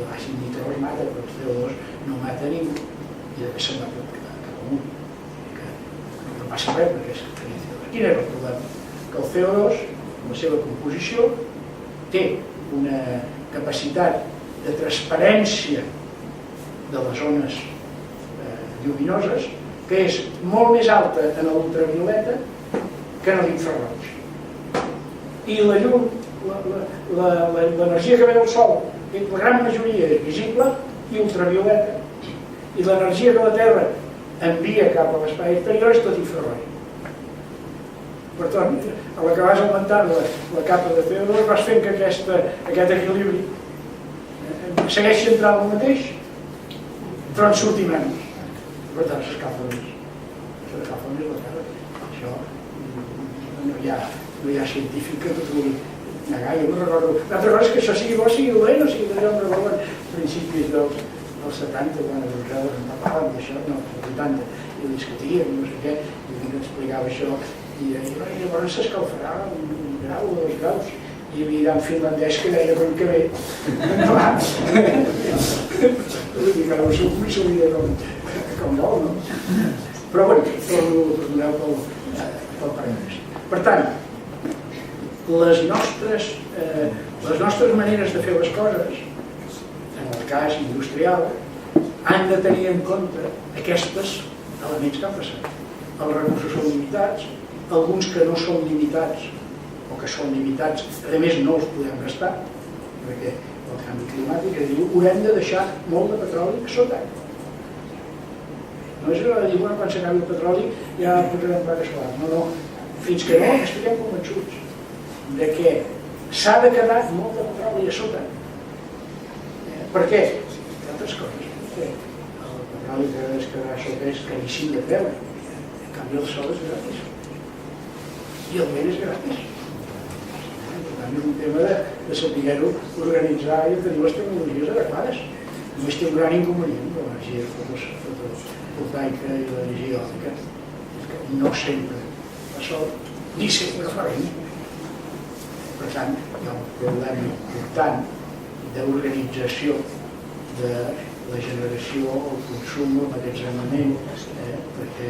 l'àcid nitrós mata, però el CO2 no mata ningú. I de què se'n va cap amunt. No passa res perquè és CO2. Quin és el problema? Que el CO2, amb la seva composició, té una capacitat de transparència de les zones lluminoses que és molt més alta en l'ultravioleta que en l'infraroig. I la llum l'energia que ve del Sol, la gran majoria és visible i ultravioleta, i l'energia que la Terra envia cap a l'espai exterior és tot infraroig. Per tant, a la que vas augmentant la capa de CO2 vas fent que aquest equilibri segueixi entrant el mateix, però en surti menys. Per tant, s'escalfa més. S'escalfa més la Terra. Això no hi ha científic que t'ho pugui negar. Jo no recordo. L'altra cosa és que això sigui bo, sigui dolent, o sigui dolent, no recordo als principis dels 70, quan els Brussel·les en parlaven d'això, no, als 80, i discutíem, no sé què, i ens explicava això, i llavors s'escalfarà un grau o 2 graus, i hi havia un finlandès que deia com que bé, clar, vull dir que no s'hauria com vol, no? Però bé, perdoneu pel parèntesi. Per tant, les nostres maneres de fer les coses, en el cas industrial, han de tenir en compte aquests elements que han passat. Els recursos són limitats, alguns que no són limitats o que són limitats, a més no els podem gastar, perquè el canvi climàtic diu haurem de deixar molt de petroli sota. No és a dir, quan s'acabi el petroli ja posarem plaques solars. No, fins que no estiguem convençuts de que s'ha de quedar molt de petroli a sota. Per què? Altres coses. El petroli que es quedarà a sota és caríssim de treure. En canvi el sol és gratis. I el vent és gratis. Per tant, és un tema de saber-ho organitzar i tenir les tecnologies adequades. Només té un gran inconvenient de l'energia fotovoltaica i l'energia eòlica. No sempre fa sol, ni sempre fa vent. Per tant, hi ha un problema important d'organització de la generació, el consum, el emmagatzemament, perquè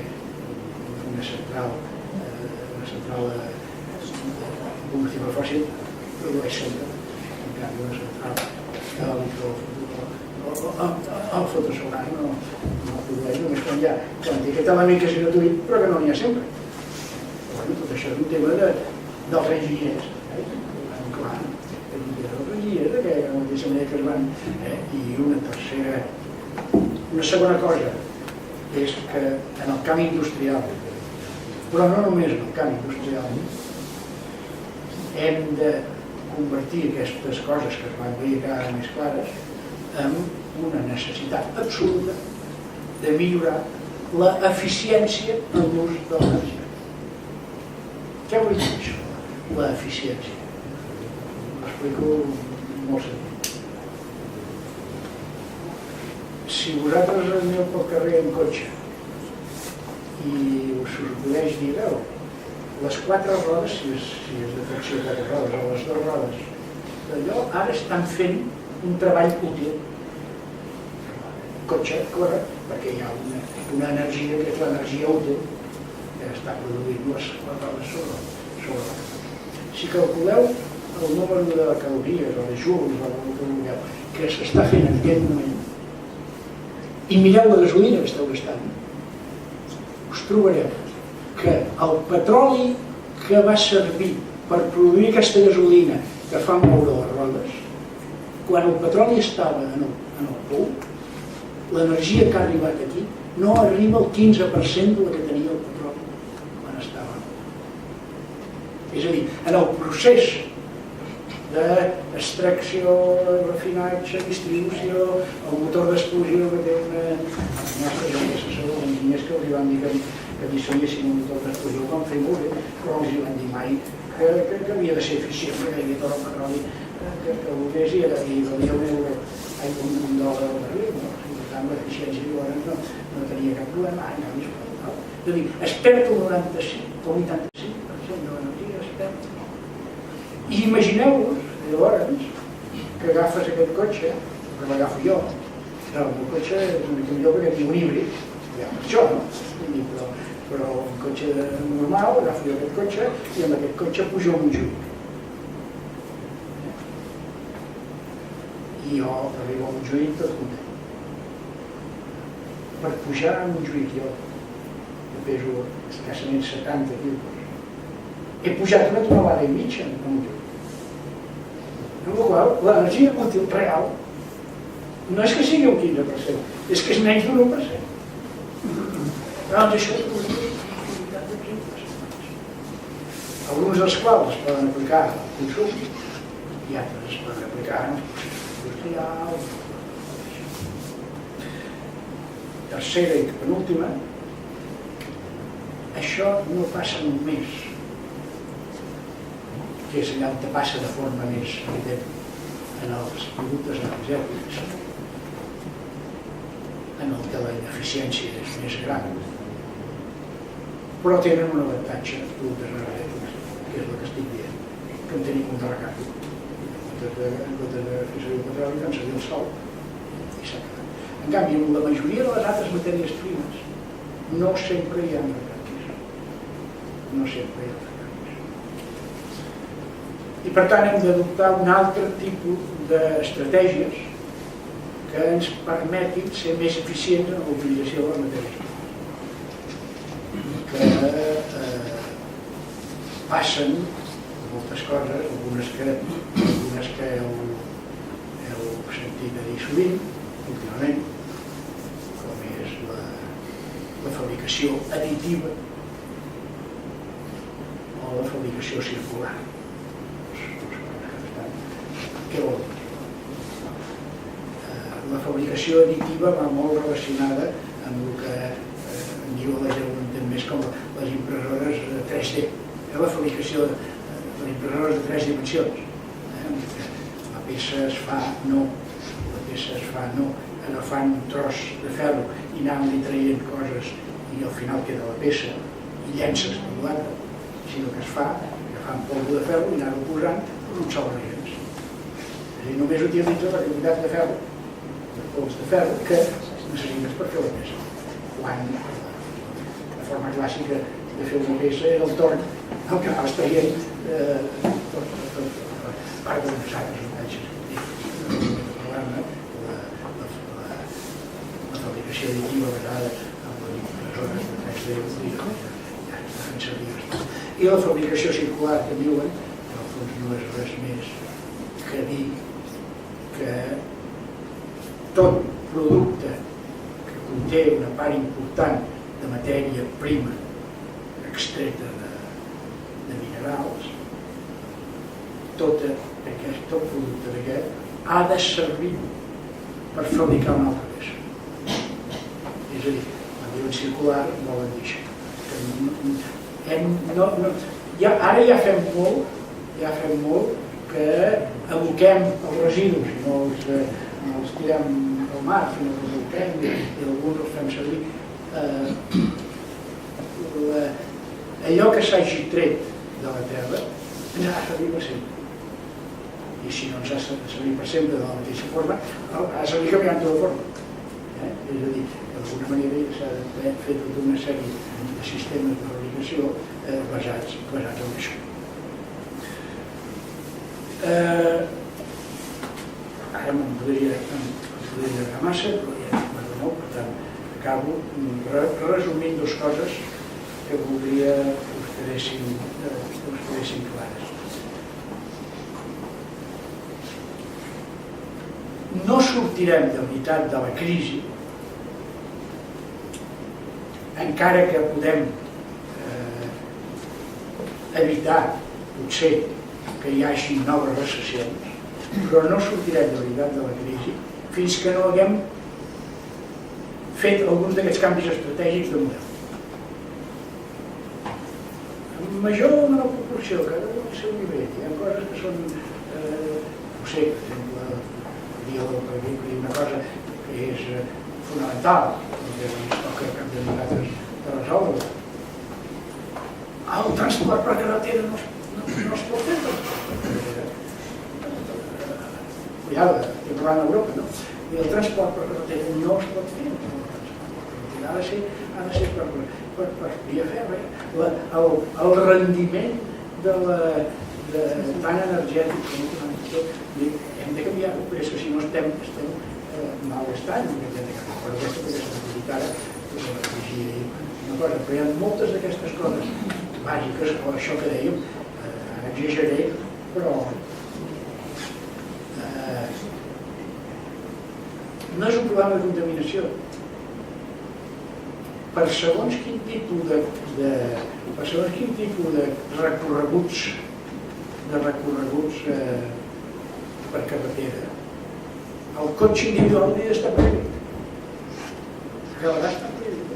una central combustible fòssil produeix sempre, en canvi una central eòlica o fotosolar no produeix, només quan hi ha aquest element que és gratuït però que no n'hi ha sempre. Tot això és un tema dels enginyers. Clar, dels enginyers, de la mateixa manera que es van... I una segona cosa és que en el camp industrial, però no només en el camp industrial, hem de convertir aquestes coses que es van veure cada més clares en una necessitat absoluta de millorar l'eficiència en l'ús de l'energia. Què vull dir això? L'eficiència. Ho explico molt sentit. Si vosaltres aneu pel carrer en cotxe i us sorprendeix dir, veu, les 4 rodes, si és de tracció 4 rodes o les 2 rodes, d'allò ara estan fent un treball útil. El cotxe corre perquè hi ha una energia que és l'energia útil que està produint les rodes sobre la carretera. Si calculeu el número de calories o de joules o del que vulgueu que s'està fent en aquest moment i mireu la gasolina que esteu gastant, us trobareu que el petroli que va servir per produir aquesta gasolina que fa moure les rodes, quan el petroli estava en el pou, l'energia que ha arribat aquí no arriba al 15% de la que tenia el petroli quan estava. És a dir, en el procés d'extracció, refinatge, distribució, el motor d'explosió que té una assessor d'enginyers que els van dir que dissenyessin un motor d'explosió, ho van fer molt bé, però no els van dir mai que havia de ser eficient, que hi havia tot el petroli que volgués i valia $1 al barril, no? Per tant, l'eficiència llavors no tenia cap problema, és a dir, es perd el 95 o 85% de l'energia, es perd. I imagineu-vos, llavors, que agafes aquest cotxe, que l'agafo jo, el meu cotxe és una mica millor perquè té un híbrid, ja per això, no? Però un cotxe normal, agafo jo aquest cotxe i amb aquest cotxe pujo a Montjuïc. I jo arribo a Montjuïc tot content. Per pujar a Montjuïc jo, que peso escassament 70 quilos, he pujat 1,5 tonelada a Montjuïc. amb la qual l'energia útil real no és que sigui un 15%, és que és menys d'un 1%. Doncs això és una utilitat de 15%. Alguns dels quals es poden aplicar al consum i altres es poden aplicar als processos industrials. Tercera i penúltima, això no passa només, que és allà on passa de forma més evident en els productes energètics, en el que la ineficiència és més gran, però tenen un avantatge els productes energètics, que és el que estic dient, que en tenim un recàrrec. En comptes de fer servir el petroli, doncs servir el sol i s'ha quedat. En canvi, en la majoria de les altres matèries primes no sempre hi ha recàrrecs. No sempre hi ha recàrrecs. I per tant hem d'adoptar un altre tipus d'estratègies que ens permetin ser més eficients en la utilització de les matèries primes. Que passen moltes coses, algunes que heu sentit a dir sovint, últimament, com és la fabricació additiva o la fabricació circular. Què vol dir? La fabricació additiva va molt relacionada amb el que en diu la gent ho entén més com les impressores 3D. La fabricació de les impressores de 3 dimensions. La peça es fa no, agafant un tros de ferro i anant-li traient coses i al final queda la peça i llences per l'altre, sinó que es fa agafant polvo de ferro i anar-ho posant en un sol regens. És a dir, només utilitza la quantitat de ferro, de pols de ferro, que necessites per fer la peça. Quan la forma clàssica de fer una peça era el torn, el que anaves traient part de les altres muntatges. La fabricació additiva basada en les impressores de 3D ja està fent servir. I la fabricació circular que diuen, en el fons no és res més que dir que tot producte que conté una part important de matèria prima extreta de minerals, tot producte d'aquest ha de servir per fabricar una altra peça. És a dir, quan diuen circular volen dir això. Ara ja fem molt que aboquem els residus i no els tirem al mar, sinó que els aboquem i alguns els fem servir. Allò que s'hagi tret de la terra ens ha de servir per sempre. I si no ens ha de servir per sempre de la mateixa forma, ha de servir canviant de forma. És a dir, d'alguna manera s'ha de fer tota una sèrie de sistemes de fabricació basats en això. Ara me'n podria agafar massa, però ja m'ha de nou, per tant, acabo resumint dues coses que voldria que us quedessin clares. No sortirem de veritat de la crisi, encara que podem evitar, potser, que hi hagi noves recessions, però no sortirem de veritat de la crisi fins que no haguem fet alguns d'aquests canvis estratègics de model. En major o menor proporció, cada un al seu nivell. Hi ha coses que són, no sé, per exemple, una cosa que és fonamental, que ens toca cap de nosaltres de resoldre. El transport per carretera no es pot fer. Cuidado, estic parlant d'Europa, no? I el transport per carretera no es pot fer. Ha de ser per via fèrrea. El rendiment tant energètic com econòmic hem de canviar, però és que si no estem malestant, però aquesta activitat ara una cosa, però hi ha moltes d'aquestes coses bàsiques, o això que dèiem, ara exageré, però no és un problema de contaminació. Per segons quin tipus de recorreguts per carretera, el cotxe individual hauria d'estar prohibit. Que a vegades està prohibit.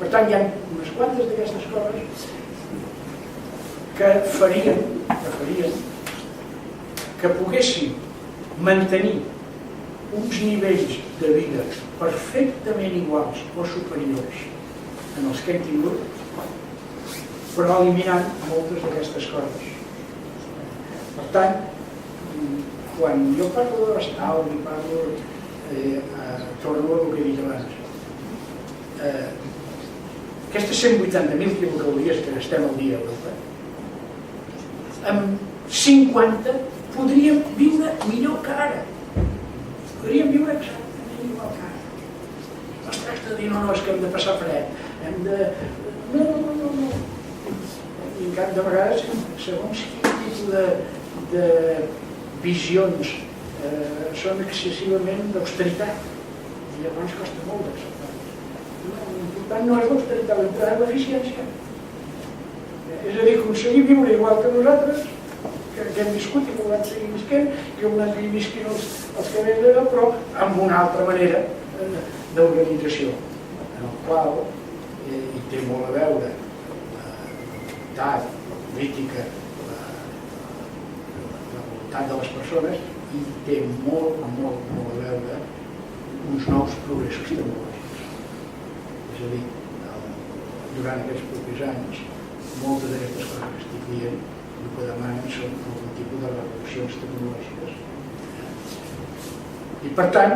Per tant, hi ha unes quantes d'aquestes coses que farien que poguéssim mantenir uns nivells de vida perfectament iguals o superiors en els que hem tingut, però eliminant moltes d'aquestes coses. Per tant, quan jo parlo de l'estalvi, torno a el que he dit abans, aquestes 180.000 quilocalories que gastem al dia a Europa, amb 50 podríem viure millor que ara. Podríem viure exactament igual que ara. No es tracta de dir, no, és que hem de passar fred, hem de... No. I en cap de vegades, segons quin tipus de visions són excessivament d'austeritat. I llavors costa molt d'acceptar. L'important no és l'austeritat, l'important és l'eficiència. És a dir, aconseguir viure igual que nosaltres, que hem viscut i que volem seguir visquent, que volem seguir visquent els que venen d'allò, però amb una altra manera d'organització, en el qual hi té molt a veure la voluntat, la política, la voluntat de les persones, i té molt a veure uns nous progressos tecnològics. És a dir, durant aquests propers anys, moltes d'aquestes coses que estic dient el que demanen són algun tipus de revolucions tecnològiques. I per tant,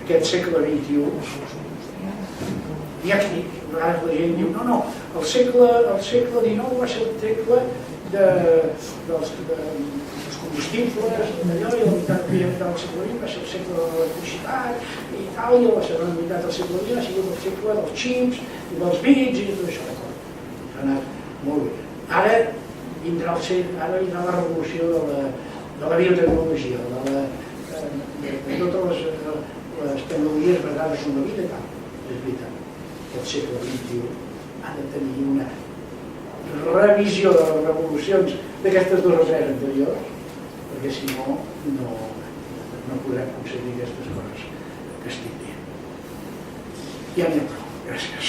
aquest segle XXI, hi ha qui, a vegades la gent diu, no, el segle XIX va ser el segle dels combustibles, d'allò, i la meitat del segle XX va ser el segle de l'electricitat i tal, i la segona meitat del segle XX ha sigut el segle dels xips i dels bits i tot això. Ha anat molt bé. Ara vindrà la revolució de la biotecnologia, de totes les tecnologies basades en la vida i tal. És veritat, el segle XXI ha de tenir una revisió de les revolucions d'aquestes dues eres anteriors, perquè si no, no podrem aconseguir aquestes coses que estic dient. Ja n'hi ha prou. Gràcies.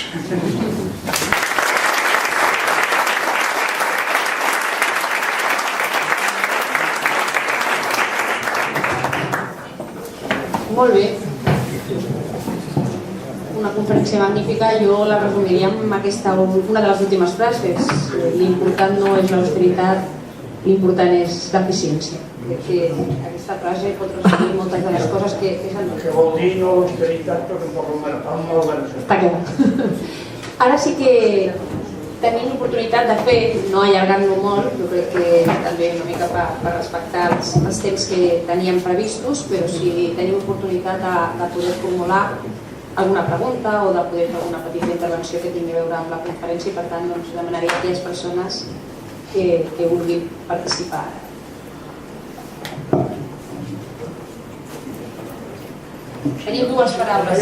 Molt bé. Una conferència magnífica, jo la resumiria amb una de les últimes frases. L'important no és l'austeritat, l'important és l'eficiència. Crec que aquesta frase pot resumir moltes de les coses que s'han dit. Que vol dir no l'austeritat, però tampoc el malbaratament. Està clar. Ara sí que tenim l'oportunitat de fer, no allargant-lo molt, jo crec que també una mica per respectar els temps que teníem previstos, però si tenim oportunitat de poder formular alguna pregunta o de poder fer alguna petita intervenció que tingui a veure amb la conferència, i per tant demanaria a aquelles persones que vulguin participar. Tenim dues paraules.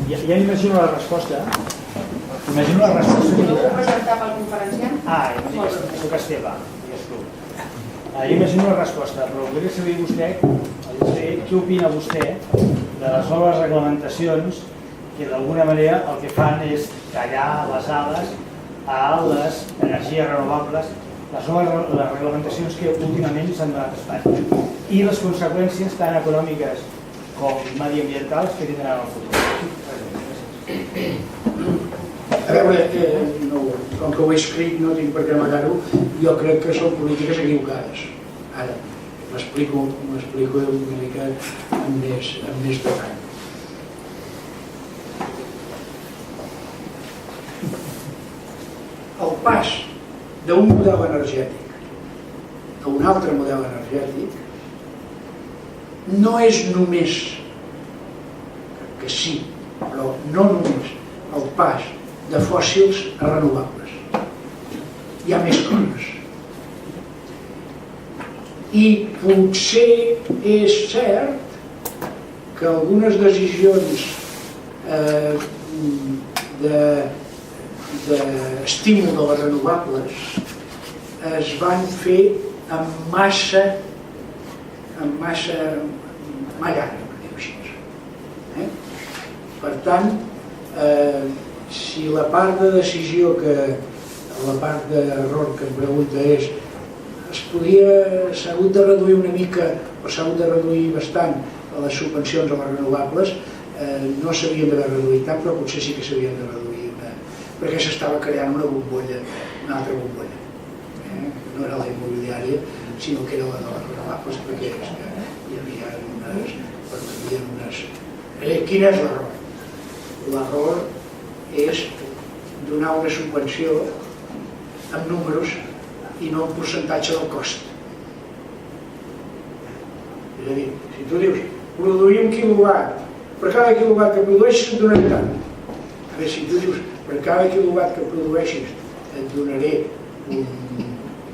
Ja imagino la resposta. Imagino la resposta. Voleu presentar pel conferenciant? Soc Esteve, digues tu. Jo imagino la resposta, però volia saber vostè, què opina vostè de les noves reglamentacions que d'alguna manera el que fan és tallar les ales a les energies renovables, les noves reglamentacions que últimament s'han donat a Espanya i les conseqüències tant econòmiques com mediambientals que tindran en el futur. A veure, com que ho he escrit no tinc per què amagar-ho, jo crec que són polítiques equivocades. Ara, m'explico una mica amb més detall. El pas d'un model energètic a un altre model energètic no és només, que sí, però no només el pas de fòssils a renovables. hi ha més coses. I potser és cert que algunes decisions d'estímul de les renovables es van fer amb massa mà llarga, per dir-ho així. Per tant, si la part de decisió la part d'error que em pregunta és s'ha hagut de reduir una mica o s'ha hagut de reduir bastant les subvencions a les renovables, no s'havien d'haver reduït tant, però potser sí que s'havien de reduir perquè s'estava creant una bombolla, una altra bombolla. No era la immobiliària, sinó que era la de les renovables, perquè hi havia unes... Quin és l'error? L'error és donar una subvenció amb números i no amb percentatge del cost. És a dir, si tu dius produir 1 quilowatt, per cada quilowatt que produeixis et donaré tant. Ara, si tu dius per cada quilowatt que produeixis et donaré un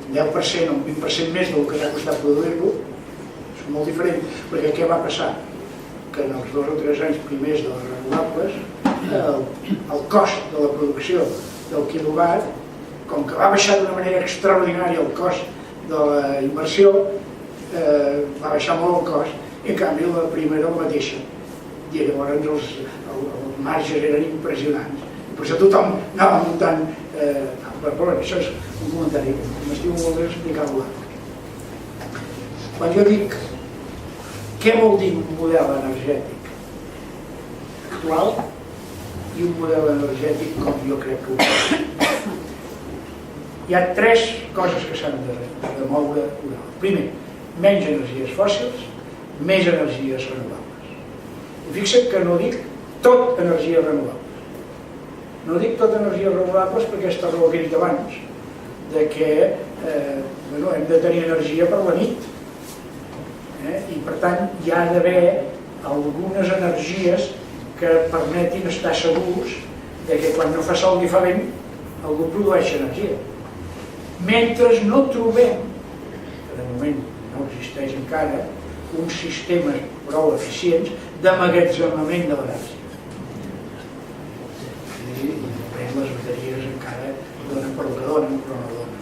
10% o un 20% més del que t'ha costat produir-lo, és molt diferent, perquè què va passar? Que en els 2 o 3 anys primers de les renovables el cost de la producció del quilowatt, com que va baixar d'una manera extraordinària el cost de la inversió, va baixar molt el cost, i en canvi la primera era la mateixa, i llavors els marges eren impressionants, i per això tothom anava muntant. Però això és un comentari, m'estiu molt bé explicar-ho. Quan jo dic què vol dir un model energètic actual i un model energètic com jo crec que ho és. Hi ha 3 coses que s'han de moure. Primer, menys energies fòssils, més energies renovables. I fixa't que no dic tot energies renovables. No dic tot energies renovables per aquesta raó que he dit abans, de que hem de tenir energia per la nit. I per tant hi ha d'haver algunes energies que permetin estar segurs que quan no fa sol ni fa vent algú produeix energia. Mentre no trobem, que de moment no existeix encara, uns sistemes prou eficients d'emmagatzemament de l'energia. Les bateries encara donen per el que donen, però no donen.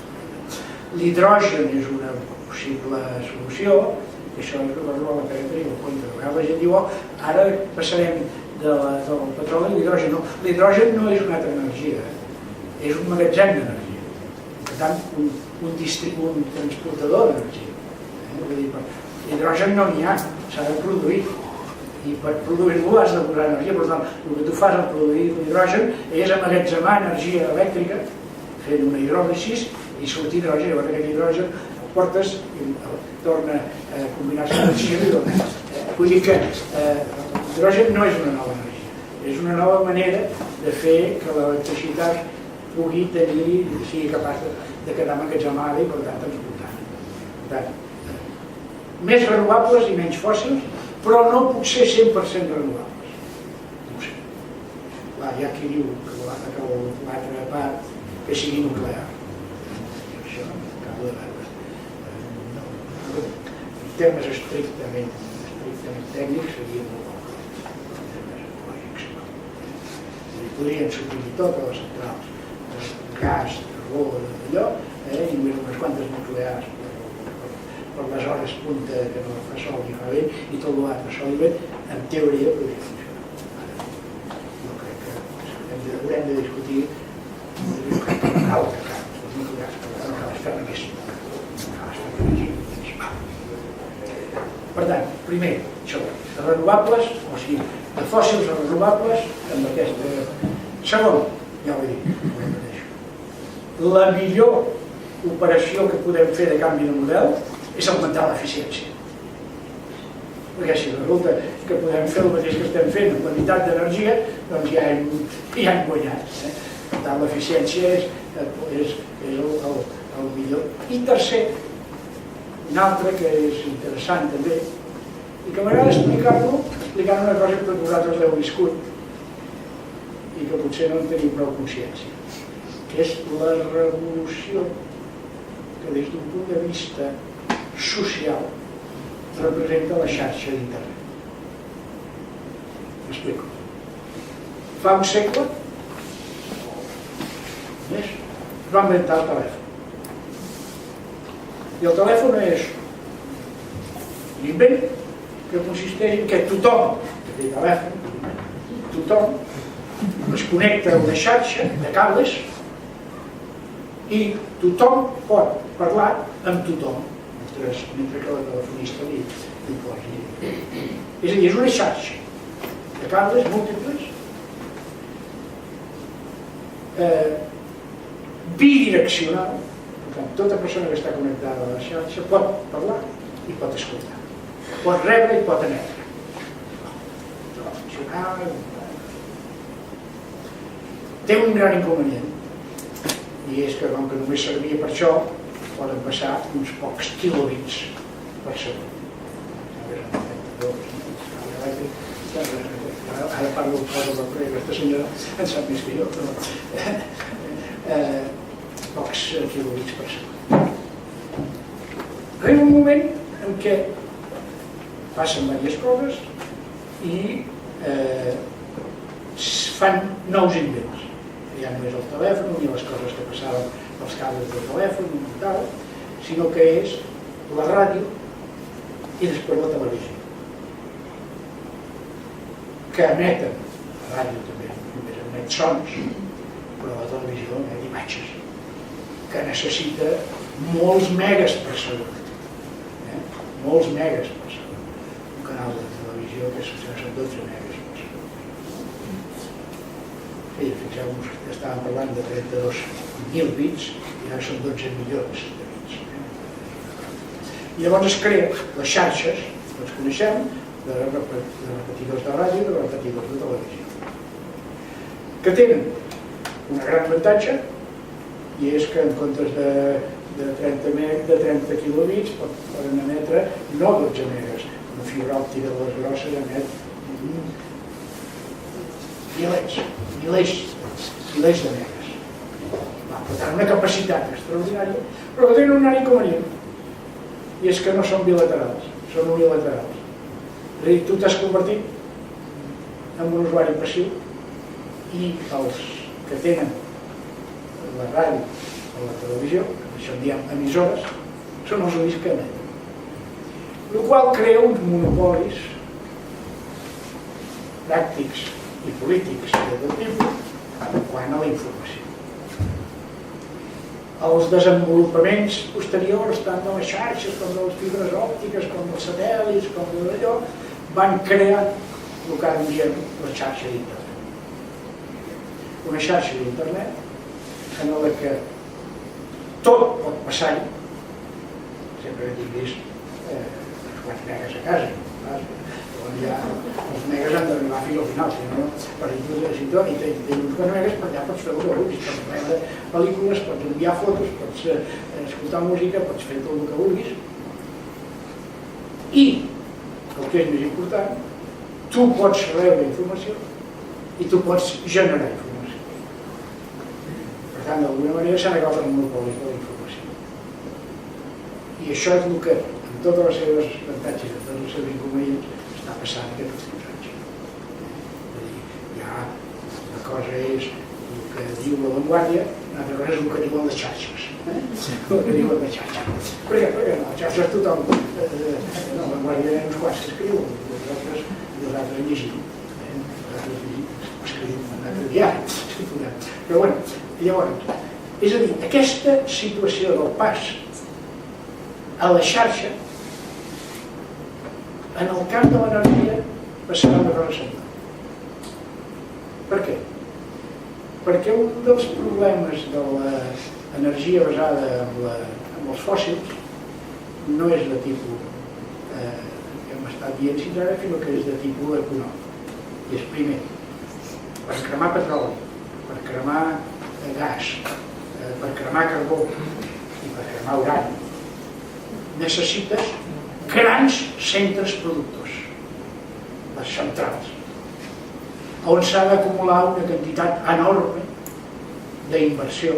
L'hidrogen és una possible solució, i això és la que tenim en compte. A vegades la gent diu, ara passarem del petroli a l'hidrogen. No, l'hidrogen no és una altra energia, és un magatzem d'energia. Per tant, un transportador d'energia. L'hidrogen no n'hi ha, s'ha de produir. I per produir-lo has de posar energia. Per tant, el que tu fas al produir l'hidrogen és emmagatzemar energia elèctrica fent una hidròlisi i sortir hidrogen. Llavors aquest hidrogen el portes i torna a combinar-se amb l'oxigen i dona. Vull dir que l'hidrogen no és una nova energia, és una nova manera de fer que l'electricitat pugui tenir, sigui capaç de quedar emmagatzemada i per tant transportada. Per tant, més renovables i menys fòssils, però no puc ser 100% renovables. No sé. Clar, hi ha qui diu que l'altra part que sigui nuclear. Això acabo de veure. En termes estrictament tècnics seria molt poc. En termes ecològics no. Podrien suprimir totes les centrals de gas, de carbó, d'allò, i només unes quantes nuclears per les hores punta que no fa sol ni fa vent, i tot l'altre sol i vent, en teoria podria funcionar. Jo crec que haurem de discutir cal els nuclears, però no cal estar més. Per tant, primer, això, de renovables, o sigui, de fòssils a renovables, amb aquesta... Segon, ja ho he dit, la millor operació que podem fer de canvi de model és augmentar l'eficiència. Perquè si resulta que podem fer el mateix que estem fent en quantitat d'energia, doncs ja hem guanyat. Per tant, l'eficiència és el millor. I tercer, un altre que és interessant també, i que m'agrada explicant una cosa que vosaltres l'heu viscut i que potser no en teniu prou consciència. que és la revolució que des d'un punt de vista social representa la xarxa d'internet. M'explico. Fa un segle es va inventar el telèfon. I el telèfon és un invent que consisteix en que tothom que té telèfon, tothom es connecta a una xarxa de cables i tothom pot parlar amb tothom mentre que la telefonista li posi. És a dir, és una xarxa de cables múltiples bidireccional. Per tant, tota persona que està connectada a la xarxa pot parlar i pot escoltar, pot rebre i pot emetre. Té un gran inconvenient, i és que com que només servia per això, poden passar uns pocs kilobits per segon. Ara parlo de cosa perquè aquesta senyora en sap més que jo, però pocs kilobits per segon. Arriba un moment en què passen diverses coses i fan nous invents. Ja no és el telèfon ni les coses que passaven pels cables del telèfon i tal, sinó que és la ràdio i després la televisió, que emeten, la ràdio també només emet sons, però la televisió emet imatges, que necessita molts megas per segon, molts megas per segon. Un canal de televisió que són 12 megas. I fixeu-vos que estàvem parlant de 32.000 bits i ara són 12 milions de bits. I llavors es creen les xarxes, les coneixem, de repetidors de ràdio i de repetidors de televisió, que tenen una gran avantatge, i és que en comptes de 30 kilobits poden emetre no 12 megas. Una fibra òptica de les grosses emet milers de megas. Per tant, una capacitat extraordinària, però que tenen un gran inconvenient, i és que no són bilaterals, són unilaterals. És a dir, tu t'has convertit en un usuari passiu i els que tenen la ràdio o la televisió, això en diem emissores, són els únics que emeten. El qual crea uns monopolis pràctics i polítics de tot tipus quant a la informació. Els desenvolupaments posteriors, tant de les xarxes com de les fibres òptiques, com dels satèl·lits, com de allò, van crear el que ara diem la xarxa d'internet. Una xarxa d'internet en la que tot pot passar-hi, sempre que tinguis uns megas a casa, on ja els megas han d'arribar fins al final, si no, per exemple, i tens uns megas, per allà pots fer el que vulguis, pots veure pel·lícules, pots enviar fotos, pots escoltar música, pots fer tot el que vulguis. I, el que és més important, tu pots rebre informació i tu pots generar informació. Per tant, d'alguna manera s'han acabat el monopoli de la informació. I això és el que, amb totes les seves avantatges i tots els seus inconvenients, està passant aquests últims anys. És a dir, ja una cosa és el que diu la Vanguardia, una altra cosa és el que diuen les xarxes. El que diuen les xarxes. Per què? Perquè les xarxes tothom... La Vanguardia hi ha uns quants que escriuen, i els altres llegim. Els altres llegim, escriuen un altre diari. Però bé, llavors, és a dir, aquesta situació del pas a la xarxa en el camp de l'energia passarà una cosa semblant. Per què? Perquè un dels problemes de l'energia basada en els fòssils no és de tipus que hem estat dient fins ara, sinó que és de tipus econòmic. I és primer, per cremar petroli, per cremar gas, per cremar carbó i per cremar urani, necessites grans centres productors, les centrals, on s'ha d'acumular una quantitat enorme d'inversió,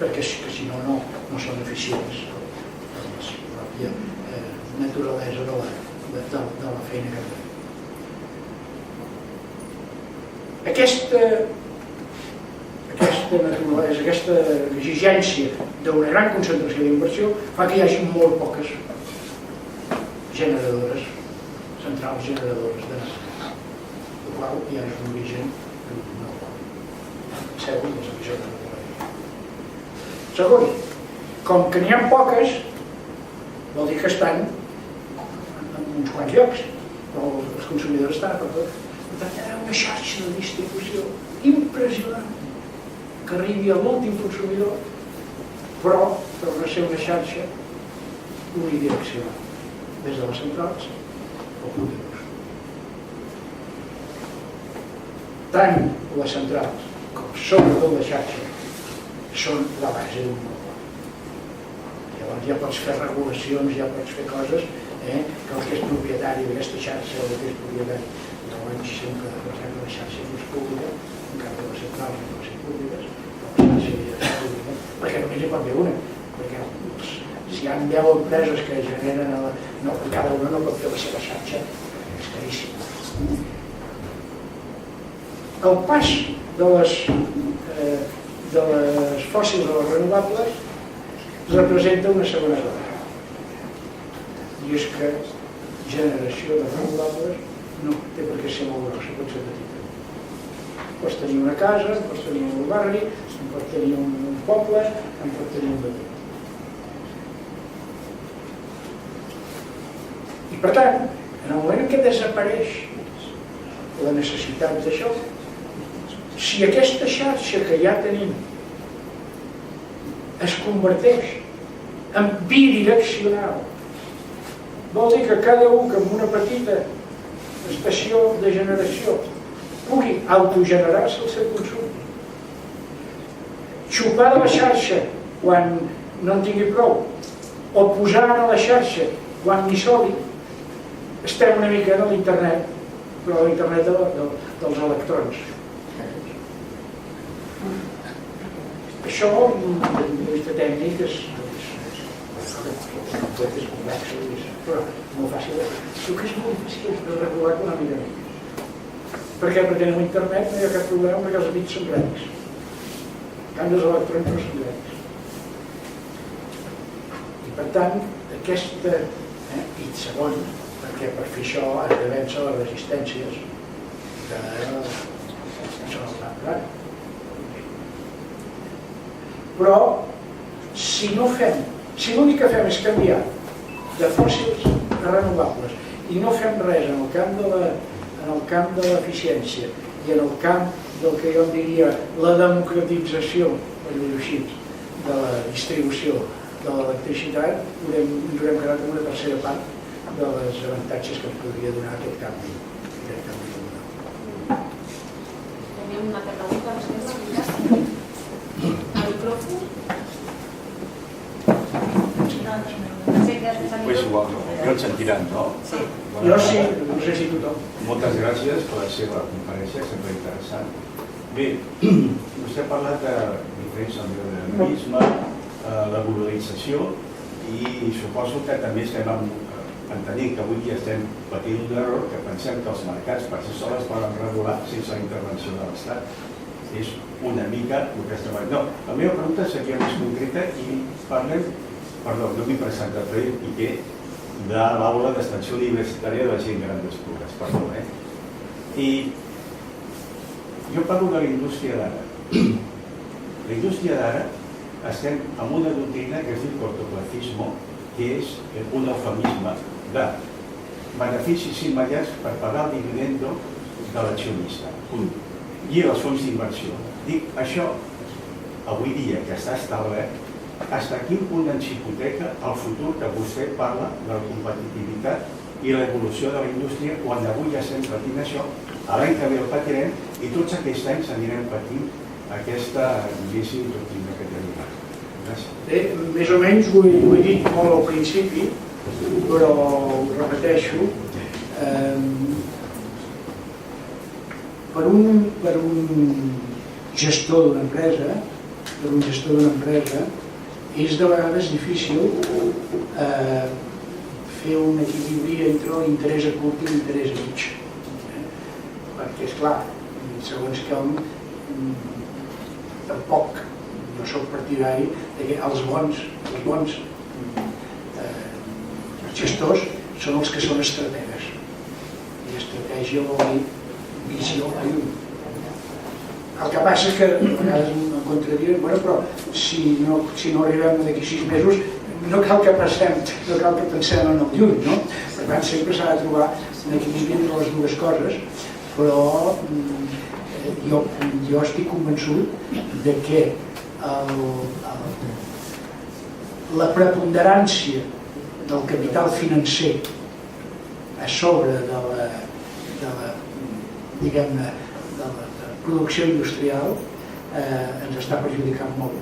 perquè si no, no són eficients en la pròpia naturalesa de la feina que fem. Aquesta naturalesa, aquesta exigència d'una gran concentració d'inversió fa que hi hagi molt poques generadores, centrals generadores d'energia, el qual hi ha un origen seu de les emissions de l'energia. Segon, com que n'hi ha poques, vol dir que estan en uns quants llocs, però els consumidors estan a tot. Per tant, hi ha una xarxa de distribució impressionant que arribi a l'últim consumidor, però torna a ser una xarxa unidireccional, des de les centrals al punt de l'ús. Tant les centrals com sobretot la xarxa són la base d'un poble. Llavors ja pots fer regulacions, ja pots fer coses que el que és propietari d'aquesta xarxa o el que és propietari de l'any sempre de la xarxa no és pública, en cap de les centrals no poden ser públiques, però la xarxa ja és pública, perquè només hi pot haver una, perquè si hi ha 10 empreses que generen, cada una no pot fer la seva xarxa, és caríssim. El pas de les fòssils a les renovables representa una segona cosa, i és que generació de renovables no té per què ser molt grossa, pot ser petita. Pots tenir una casa, pots tenir un barri, pots tenir un poble, pots tenir un veí. I per tant, en el moment en què desapareix la necessitat d'això, si aquesta xarxa que ja tenim es converteix en bidireccional, vol dir que cada un que amb una petita estació de generació pugui autogenerar-se el seu consum, xupar de la xarxa quan no en tingui prou, o posar a la xarxa quan n'hi sobri, estem una mica en l'internet, però l'internet dels electrons. Això, des de vista tècnic, és complex, però molt fàcil. El que és molt difícil de regular econòmicament. Perquè amb internet no hi ha cap problema perquè els bits són grans. En canvi, els electrons no són grans. I per tant, aquesta... I segon, perquè per fer això has de vèncer les resistències que són el tan gran. Però, si l'únic que fem és canviar de fòssils a renovables i no fem res en el camp de l'eficiència i en el camp del que jo en diria la democratització, per dir-ho així, de la distribució de l'electricitat, ens haurem quedat amb una tercera part de les avantatges que ens podria donar aquest canvi. Tenim una altra pregunta, no sé si al micròfon. Pues igual, jo el sentiran, no? Sí. Jo sí, no sé si tothom. Moltes gràcies per la seva conferència, sempre interessant. Bé, vostè ha parlat de diferents neoliberalisme, la globalització, i suposo que també estem entenent que avui estem patint un error que pensem que els mercats per si sols poden regular sense la intervenció de l'Estat. És una mica el que estem veient. No, la meva pregunta seria més concreta i parlem, perdó, no m'he presentat per Piqué, de l'aula d'extensió universitària de la gent gran d'Esplugues, perdó, I jo parlo de la indústria d'ara. La indústria d'ara estem amb una doctrina que es diu cortoplacismo, que és un eufemisme de beneficis immediats per pagar el dividendo de l'accionista. I els fons d'inversió. Dic, això, avui dia que està establert, fins a quin punt ens hipoteca el futur que vostè parla de la competitivitat i l'evolució de la indústria quan avui ja estem patint això, l'any que ve el patirem i tots aquests anys anirem patint aquesta doctrina que tenim. Gràcies. Més o menys ho he dit molt al principi, però ho repeteixo. Per un gestor d'una empresa, és de vegades difícil fer un equilibri entre l'interès a curt i l'interès a mig. Perquè, esclar, segons com, tampoc no soc partidari que els bons gestors són els que són estrategues. I estratègia vol dir visió a llum. El que passa és que a vegades em contradiuen, però si no arribem d'aquí 6 mesos no cal que pensem en el lluny, no? Per tant, sempre s'ha de trobar un equilibri entre les dues coses, però jo estic convençut de que la preponderància del capital financer a sobre de la producció industrial ens està perjudicant molt.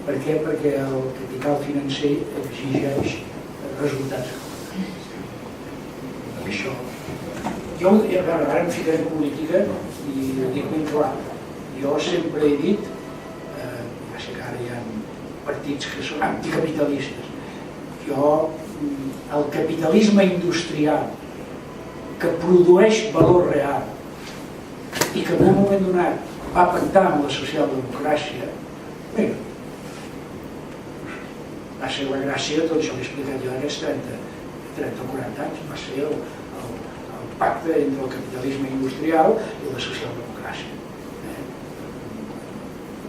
Per què? Perquè el capital financer exigeix resultats econòmics. Això. Jo, ara em ficaré en política i ho dic ben clar. Jo sempre he dit, ja sé que ara hi ha partits que són anticapitalistes, el capitalisme industrial que produeix valor real i que en un moment donat va pactar amb la socialdemocràcia, va ser la gràcia de tot això que he explicat jo aquests 30 o 40 anys, va ser el pacte entre el capitalisme industrial i la socialdemocràcia.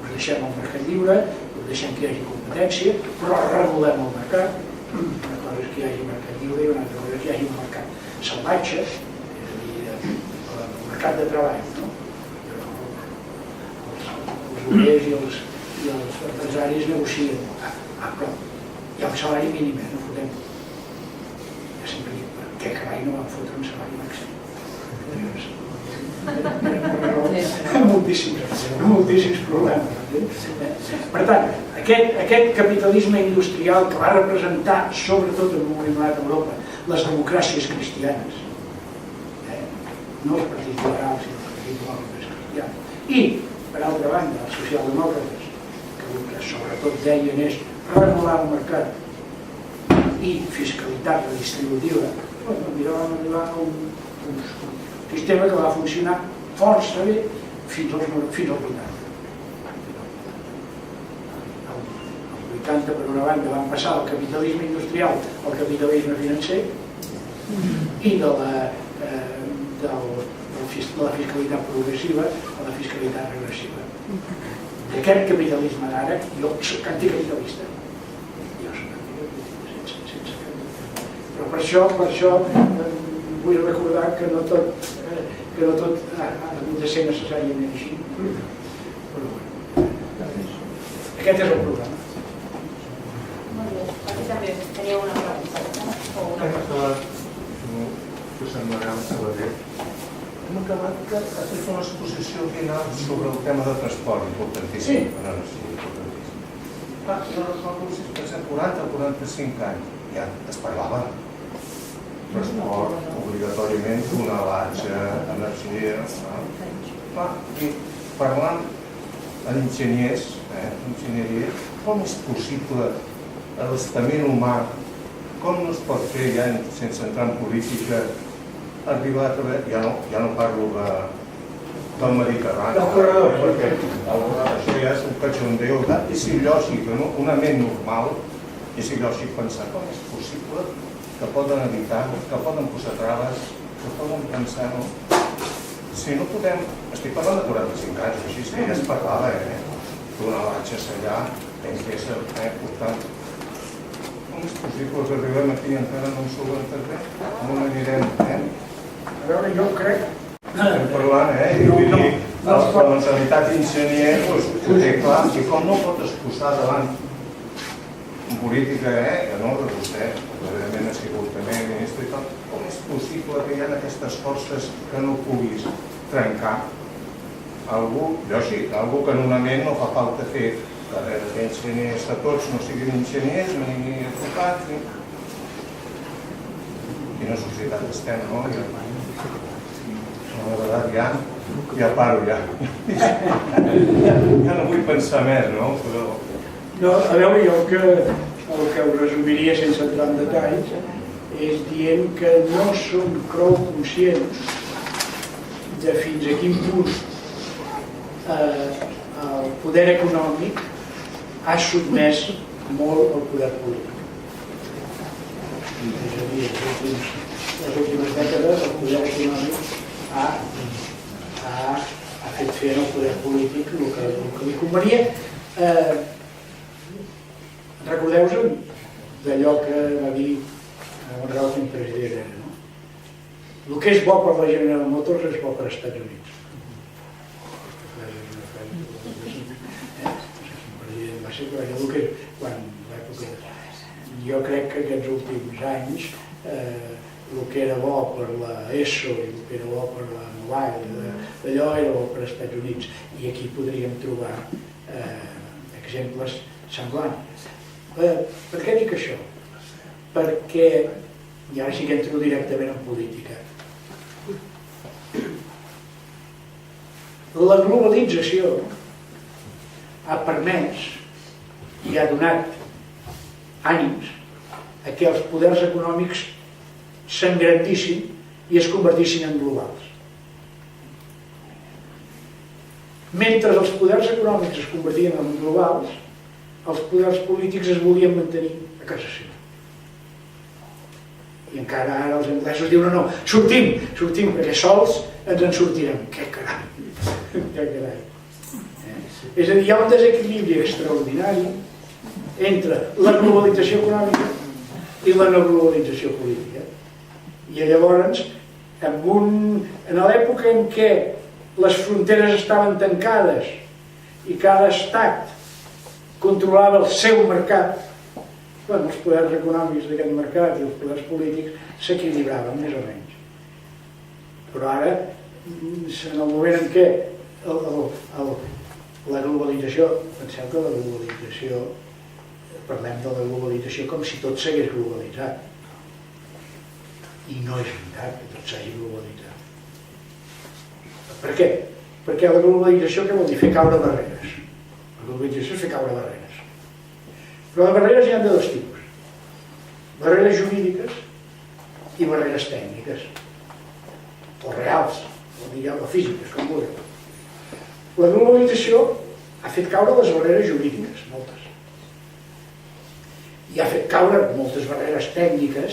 Us deixem el mercat lliure, us deixem que hi hagi competència, però regulem el mercat. Una cosa és que hi hagi mercat lliure i una altra cosa és que hi hagi un mercat salvatge, és a dir, el mercat de treball. Els obrers i els empresaris negocien. Però hi ha un salari mínim, no fotem. Ja sempre dic, per què carai no van fotre un salari màxim? Moltíssims problemes. Per tant, aquest capitalisme industrial que va representar, sobretot en un moment donat a Europa, les democràcies cristianes, no els partits liberals, sinó els partits demòcrates cristians, i, per altra banda, els socialdemòcrates, que el que sobretot deien és regular el mercat i fiscalitat redistributiva, vam arribar a un sistema que va funcionar força bé fins als 80. Els 80, per una banda, van passar del capitalisme industrial al capitalisme financer i de la fiscalitat progressiva a la fiscalitat regressiva. D'aquest capitalisme d'ara, jo soc anticapitalista. Jo soc anticapitalista, sense cap dubte. Però per això vull recordar que no tot ha hagut de ser necessàriament així. Però bueno, aquest és el programa. Molt bé, aquí també teníeu una pregunta. Josep Manuel Sabater. Hem acabat que ha fet una exposició final sobre el tema de transport, importantíssim. Sí, importantíssim. Jo recordo, si es pensa, 40 o 45 anys, ja es parlava transport, obligatòriament, tonelatge, energia... I parlant amb enginyers, enginyeria, com és possible l'estament humà, com no es pot fer, ja sense entrar en política, arribar a través... Ja no parlo del Mediterrani, perquè això ja és un cachondeo. És il·lògic, una ment normal, és il·lògic pensar com és possible que poden evitar, que poden posar traves, que poden pensar... Si no podem... Estic parlant de 45 anys, així que ja es parlava, tonelatges allà, portant... Com és possible que arribem aquí i encara no ens ho entenem? On anirem, A veure, jo crec... Estem parlant, i vull dir, la mentalitat d'enginyer, ho té clar, i com no pot exposar davant política, que no, de vostè, evidentment ha sigut també ministre i tal, com és possible que hi ha aquestes forces que no puguis trencar algú, lògic, algú que en una ment no fa falta fer carrera d'enginyers a tots, no siguin enginyers ni advocats, quina societat estem, no? La veritat, ja Ja paro, ja. Ja no vull pensar més, no? No, a veure, jo el que ho resumiria sense entrar en detalls és dient que no som prou conscients de fins a quin punt el poder econòmic ha sotmès molt el poder polític. És a dir, les últimes dècades el poder econòmic ha fet fer al poder polític el que li convenia. Recordeu-vos d'allò que va dir Monreal com president era, no? El que és bo per la General Motors és bo per als Estats Units. Jo crec que aquests últims anys el que era bo per la ESO i el que era bo per la Mobile, allò era bo per als Estats Units, i aquí podríem trobar exemples semblants. Per què dic això? Perquè, i ara sí que entro directament en política, la globalització ha permès i ha donat ànims a que els poders econòmics s'engrandissin i es convertissin en globals. Mentre els poders econòmics es convertien en globals, els poders polítics es volien mantenir a casa seva. I encara ara els anglesos diuen no, sortim, perquè sols ens en sortirem. Que carai! És a dir, hi ha un desequilibri extraordinari entre la globalització econòmica i la no globalització política. I llavors, en l'època en què les fronteres estaven tancades i cada estat controlava el seu mercat, els poders econòmics d'aquest mercat i els poders polítics s'equilibraven més o menys. Però ara, en el moment en què la globalització, penseu que la globalització, parlem de la globalització com si tot s'hagués globalitzat. I no és veritat que tot s'hagi globalitzat. Per què? Perquè la globalització què vol dir? Fer caure barreres. La globalització és fer caure barreres. Però les barreres hi ha de dos tipus. Barreres jurídiques i barreres tècniques. O reals, o físiques, com vulgueu. La globalització ha fet caure les barreres jurídiques, moltes. I ha fet caure moltes barreres tècniques,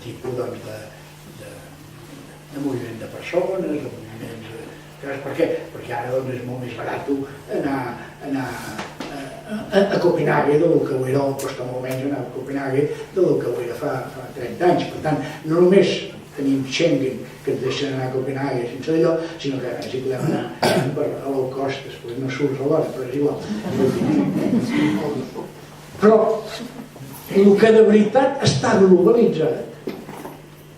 tipus de moviment de persones, de moviments... Per què? Perquè ara és molt més barat anar a Copenhague del que ho era, o costa molt menys anar a Copenhague del que ho era fa 30 anys. Per tant, no només tenim Schengen, que ens deixen anar a Copenhague sense allò, sinó que si podem anar a low cost, després no surts alhora, però és igual. Però el que de veritat està globalitzat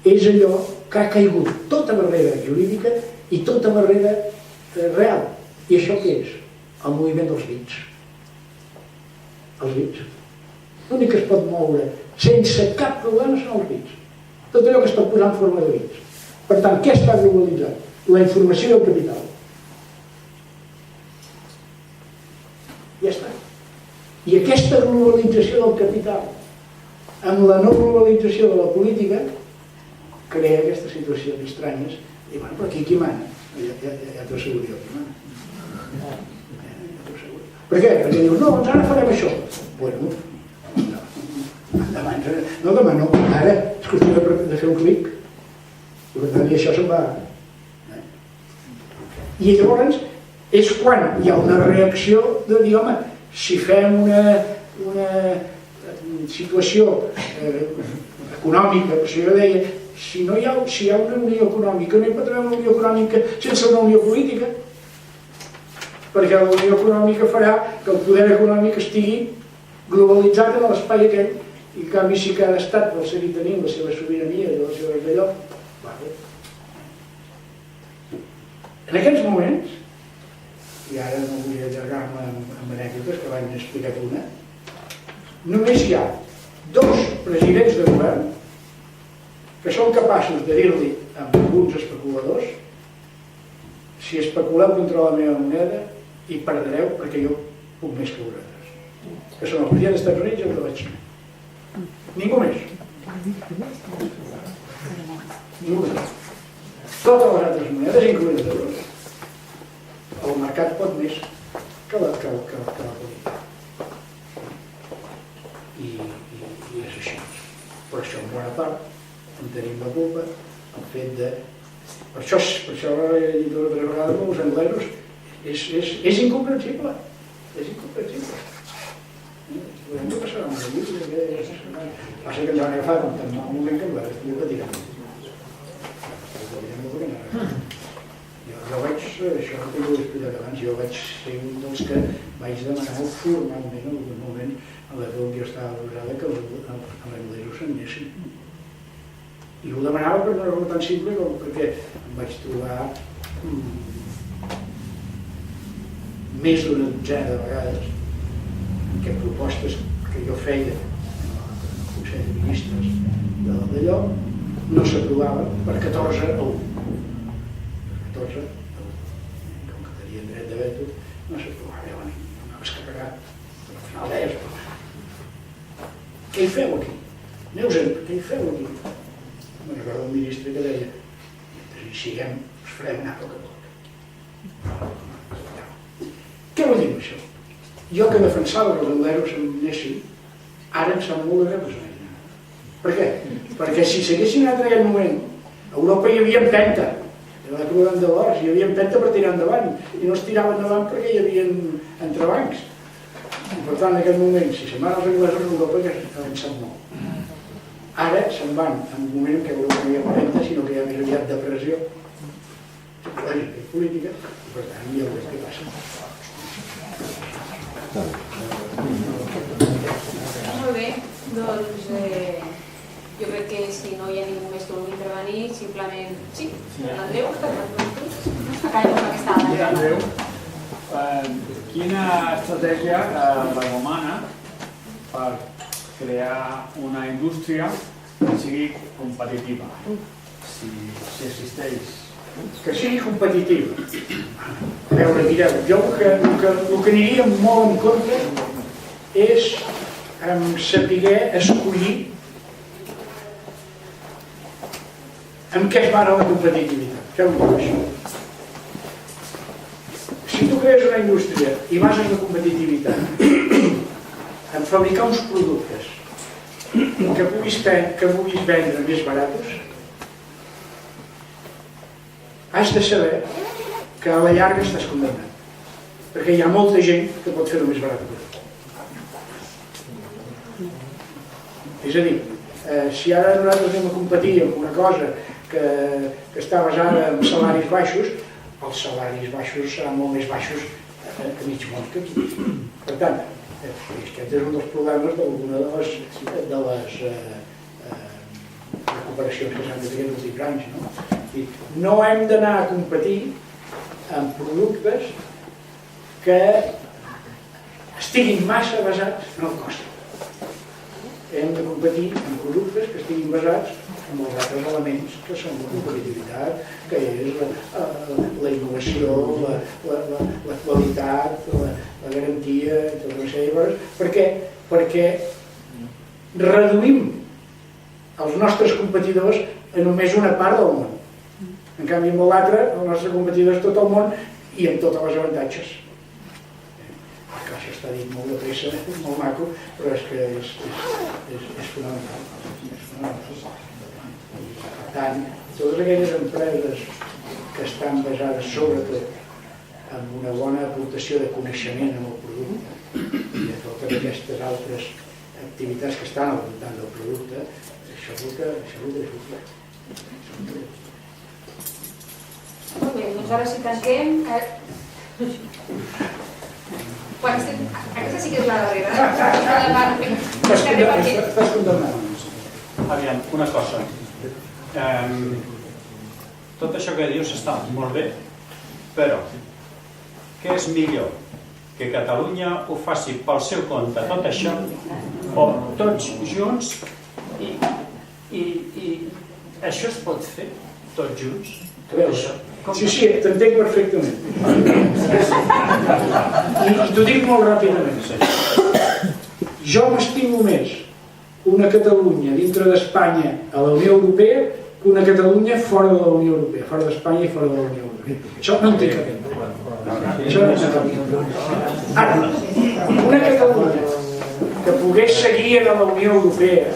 és allò que ha caigut tota barrera jurídica i tota barrera real. I això què és? El moviment dels bits. Els bits. L'únic que es pot moure sense cap problema són els bits. Tot allò que es pot posar en forma de bits. Per tant, què està globalitzat? La informació i el capital. Ja està. I aquesta globalització del capital amb la no globalització de la política crea aquestes situacions estranyes. I bueno, però aquí qui mana? Ja t'ho asseguro jo, qui mana. Per què? Perquè diu, no, doncs ara farem això. Bueno, no demà no, ara és qüestió de fer un clic. I per tant, això se'n va. I llavors és quan hi ha una reacció de dir, home, si fem una situació econòmica, per això jo deia, si hi ha una unió econòmica, no hi pot haver una unió econòmica sense una unió política, perquè la unió econòmica farà que el poder econòmic estigui globalitzat en l'espai aquell, i en canvi si cada estat vol seguir tenint la seva sobirania i la seva d'allò, en aquests moments, i ara no vull allargar-me amb anècdotes, que abans n'he explicat una, només hi ha 2 presidents de govern que són capaços de dir-li a alguns especuladors: si especuleu contra la meva moneda hi perdreu perquè jo puc més que vosaltres, que són el president dels Estats Units i el de la Xina. Ningú més. Ningú més. Totes les altres monedes, incloent l'euro, el mercat pot més que la política. I és així. Per això, en bona part, en tenim la culpa, el fet de... Per això he dit dues o tres vegades amb els anglesos, és incomprensible. És incomprensible. Hem de passar amb el llibre, passa que ens han agafat en un moment que nosaltres podíem patir. Jo vaig, això que t'ho he explicat abans, jo vaig ser un dels que vaig demanar formalment en algun moment a l'època que jo estava posada que els anglesos s'anessin. I ho demanava per una raó tan simple com perquè em vaig trobar més d'una dotzena de vegades en què propostes que jo feia al Consell de Ministres d'allò no s'aprovaven per 14-1. 14-1. Com que tenien dret de veto, no s'aprovava. Ja no anaves carregat, però al final deies, què hi feu aquí? Aneu-se'n, què hi feu aquí? Me'n recordo un ministre que deia: mentre hi siguem, us farem anar a poc a poc. Què vol dir això? Jo que defensava que els anglesos se'n anessin, ara em sap molt de greu que se n'anessin. Per què? Perquè si s'haguessin anat en aquell moment, a Europa hi havia empenta. Era la crua d'Andalors, hi havia empenta per tirar endavant, i no es tirava endavant perquè hi havia entrebancs. I per tant, en aquell moment, si se'n van els anglesos a Europa, que avancen molt. Ara se'n van en un moment en què Europa no hi ha empenta, sinó que hi ha més aviat depressió psicològica i política, i per tant ja veurem què passa. Molt bé, doncs jo crec que si no hi ha ningú més que vulgui intervenir, simplement... Sí, l'Andreu, acabem amb aquesta dada. Andreu, quina estratègia recomana per crear una indústria que sigui competitiva, si existeix? Que sigui competitiva. A veure, mireu, jo el que aniria molt en contra és saber escollir amb què es va a la competitivitat. Feu-ho això. Si tu crees una indústria i vas en la competitivitat en fabricar uns productes que puguis vendre més baratos, has de saber que a la llarga estàs condemnat, perquè hi ha molta gent que pot fer-ho més barat que tu. És a dir, si ara nosaltres anem a competir amb una cosa que està basada en salaris baixos, els salaris baixos seran molt més baixos a mig món que aquí. Per tant, aquest és un dels problemes d'alguna de les recuperacions que s'han de fer en els últims anys. No hem d'anar a competir amb productes que estiguin massa basats en el cost. Hem de competir amb productes que estiguin basats en els altres elements que són la competitivitat, que és la innovació, la qualitat, la garantia, tota una sèrie de coses, perquè reduïm els nostres competidors a només una part del món. En canvi, amb l'altre, el nostre competidor és tot el món i amb tots els avantatges. Clar, això està dit molt de pressa, molt maco, però és que és fonamental. És fonamental. Per tant, totes aquelles empreses que estan basades sobretot en una bona aportació de coneixement en el producte i de totes aquestes altres activitats que estan al voltant del producte, això és el que és. Molt bé, doncs ara sí tanquem. Aquesta sí que és la darrera. Estàs condemnat. Aviam, una cosa. Tot això que dius està molt bé, però què és millor? Que Catalunya ho faci pel seu compte tot això, o tots junts i això es pot fer tots junts? A veure, sí, t'entenc perfectament. I t'ho dic molt ràpidament. Jo m'estimo més una Catalunya dintre d'Espanya a la Unió Europea que una Catalunya fora de la Unió Europea, fora d'Espanya i fora de la Unió Europea. Això no en té cap. Això no en té cap. Ara, una Catalunya que pogués seguir en la Unió Europea,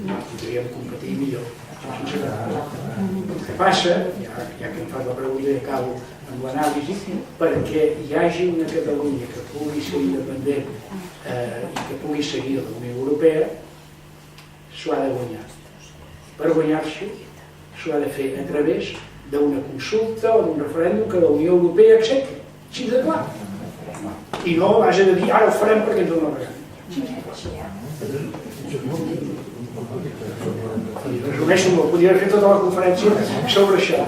podríem competir millor. El que passa, ja que em fas la pregunta i acabo amb l'anàlisi, perquè hi hagi una Catalunya que pugui ser independent i que pugui seguir a la Unió Europea, s'ho ha de guanyar. Per guanyar-s'ho, s'ho ha de fer a través d'una consulta o d'un referèndum que la Unió Europea accepti. Així de clar. I no a base de dir ara ho farem perquè ens donen la gana. Resumeixo, podria haver fet tota la conferència sobre això.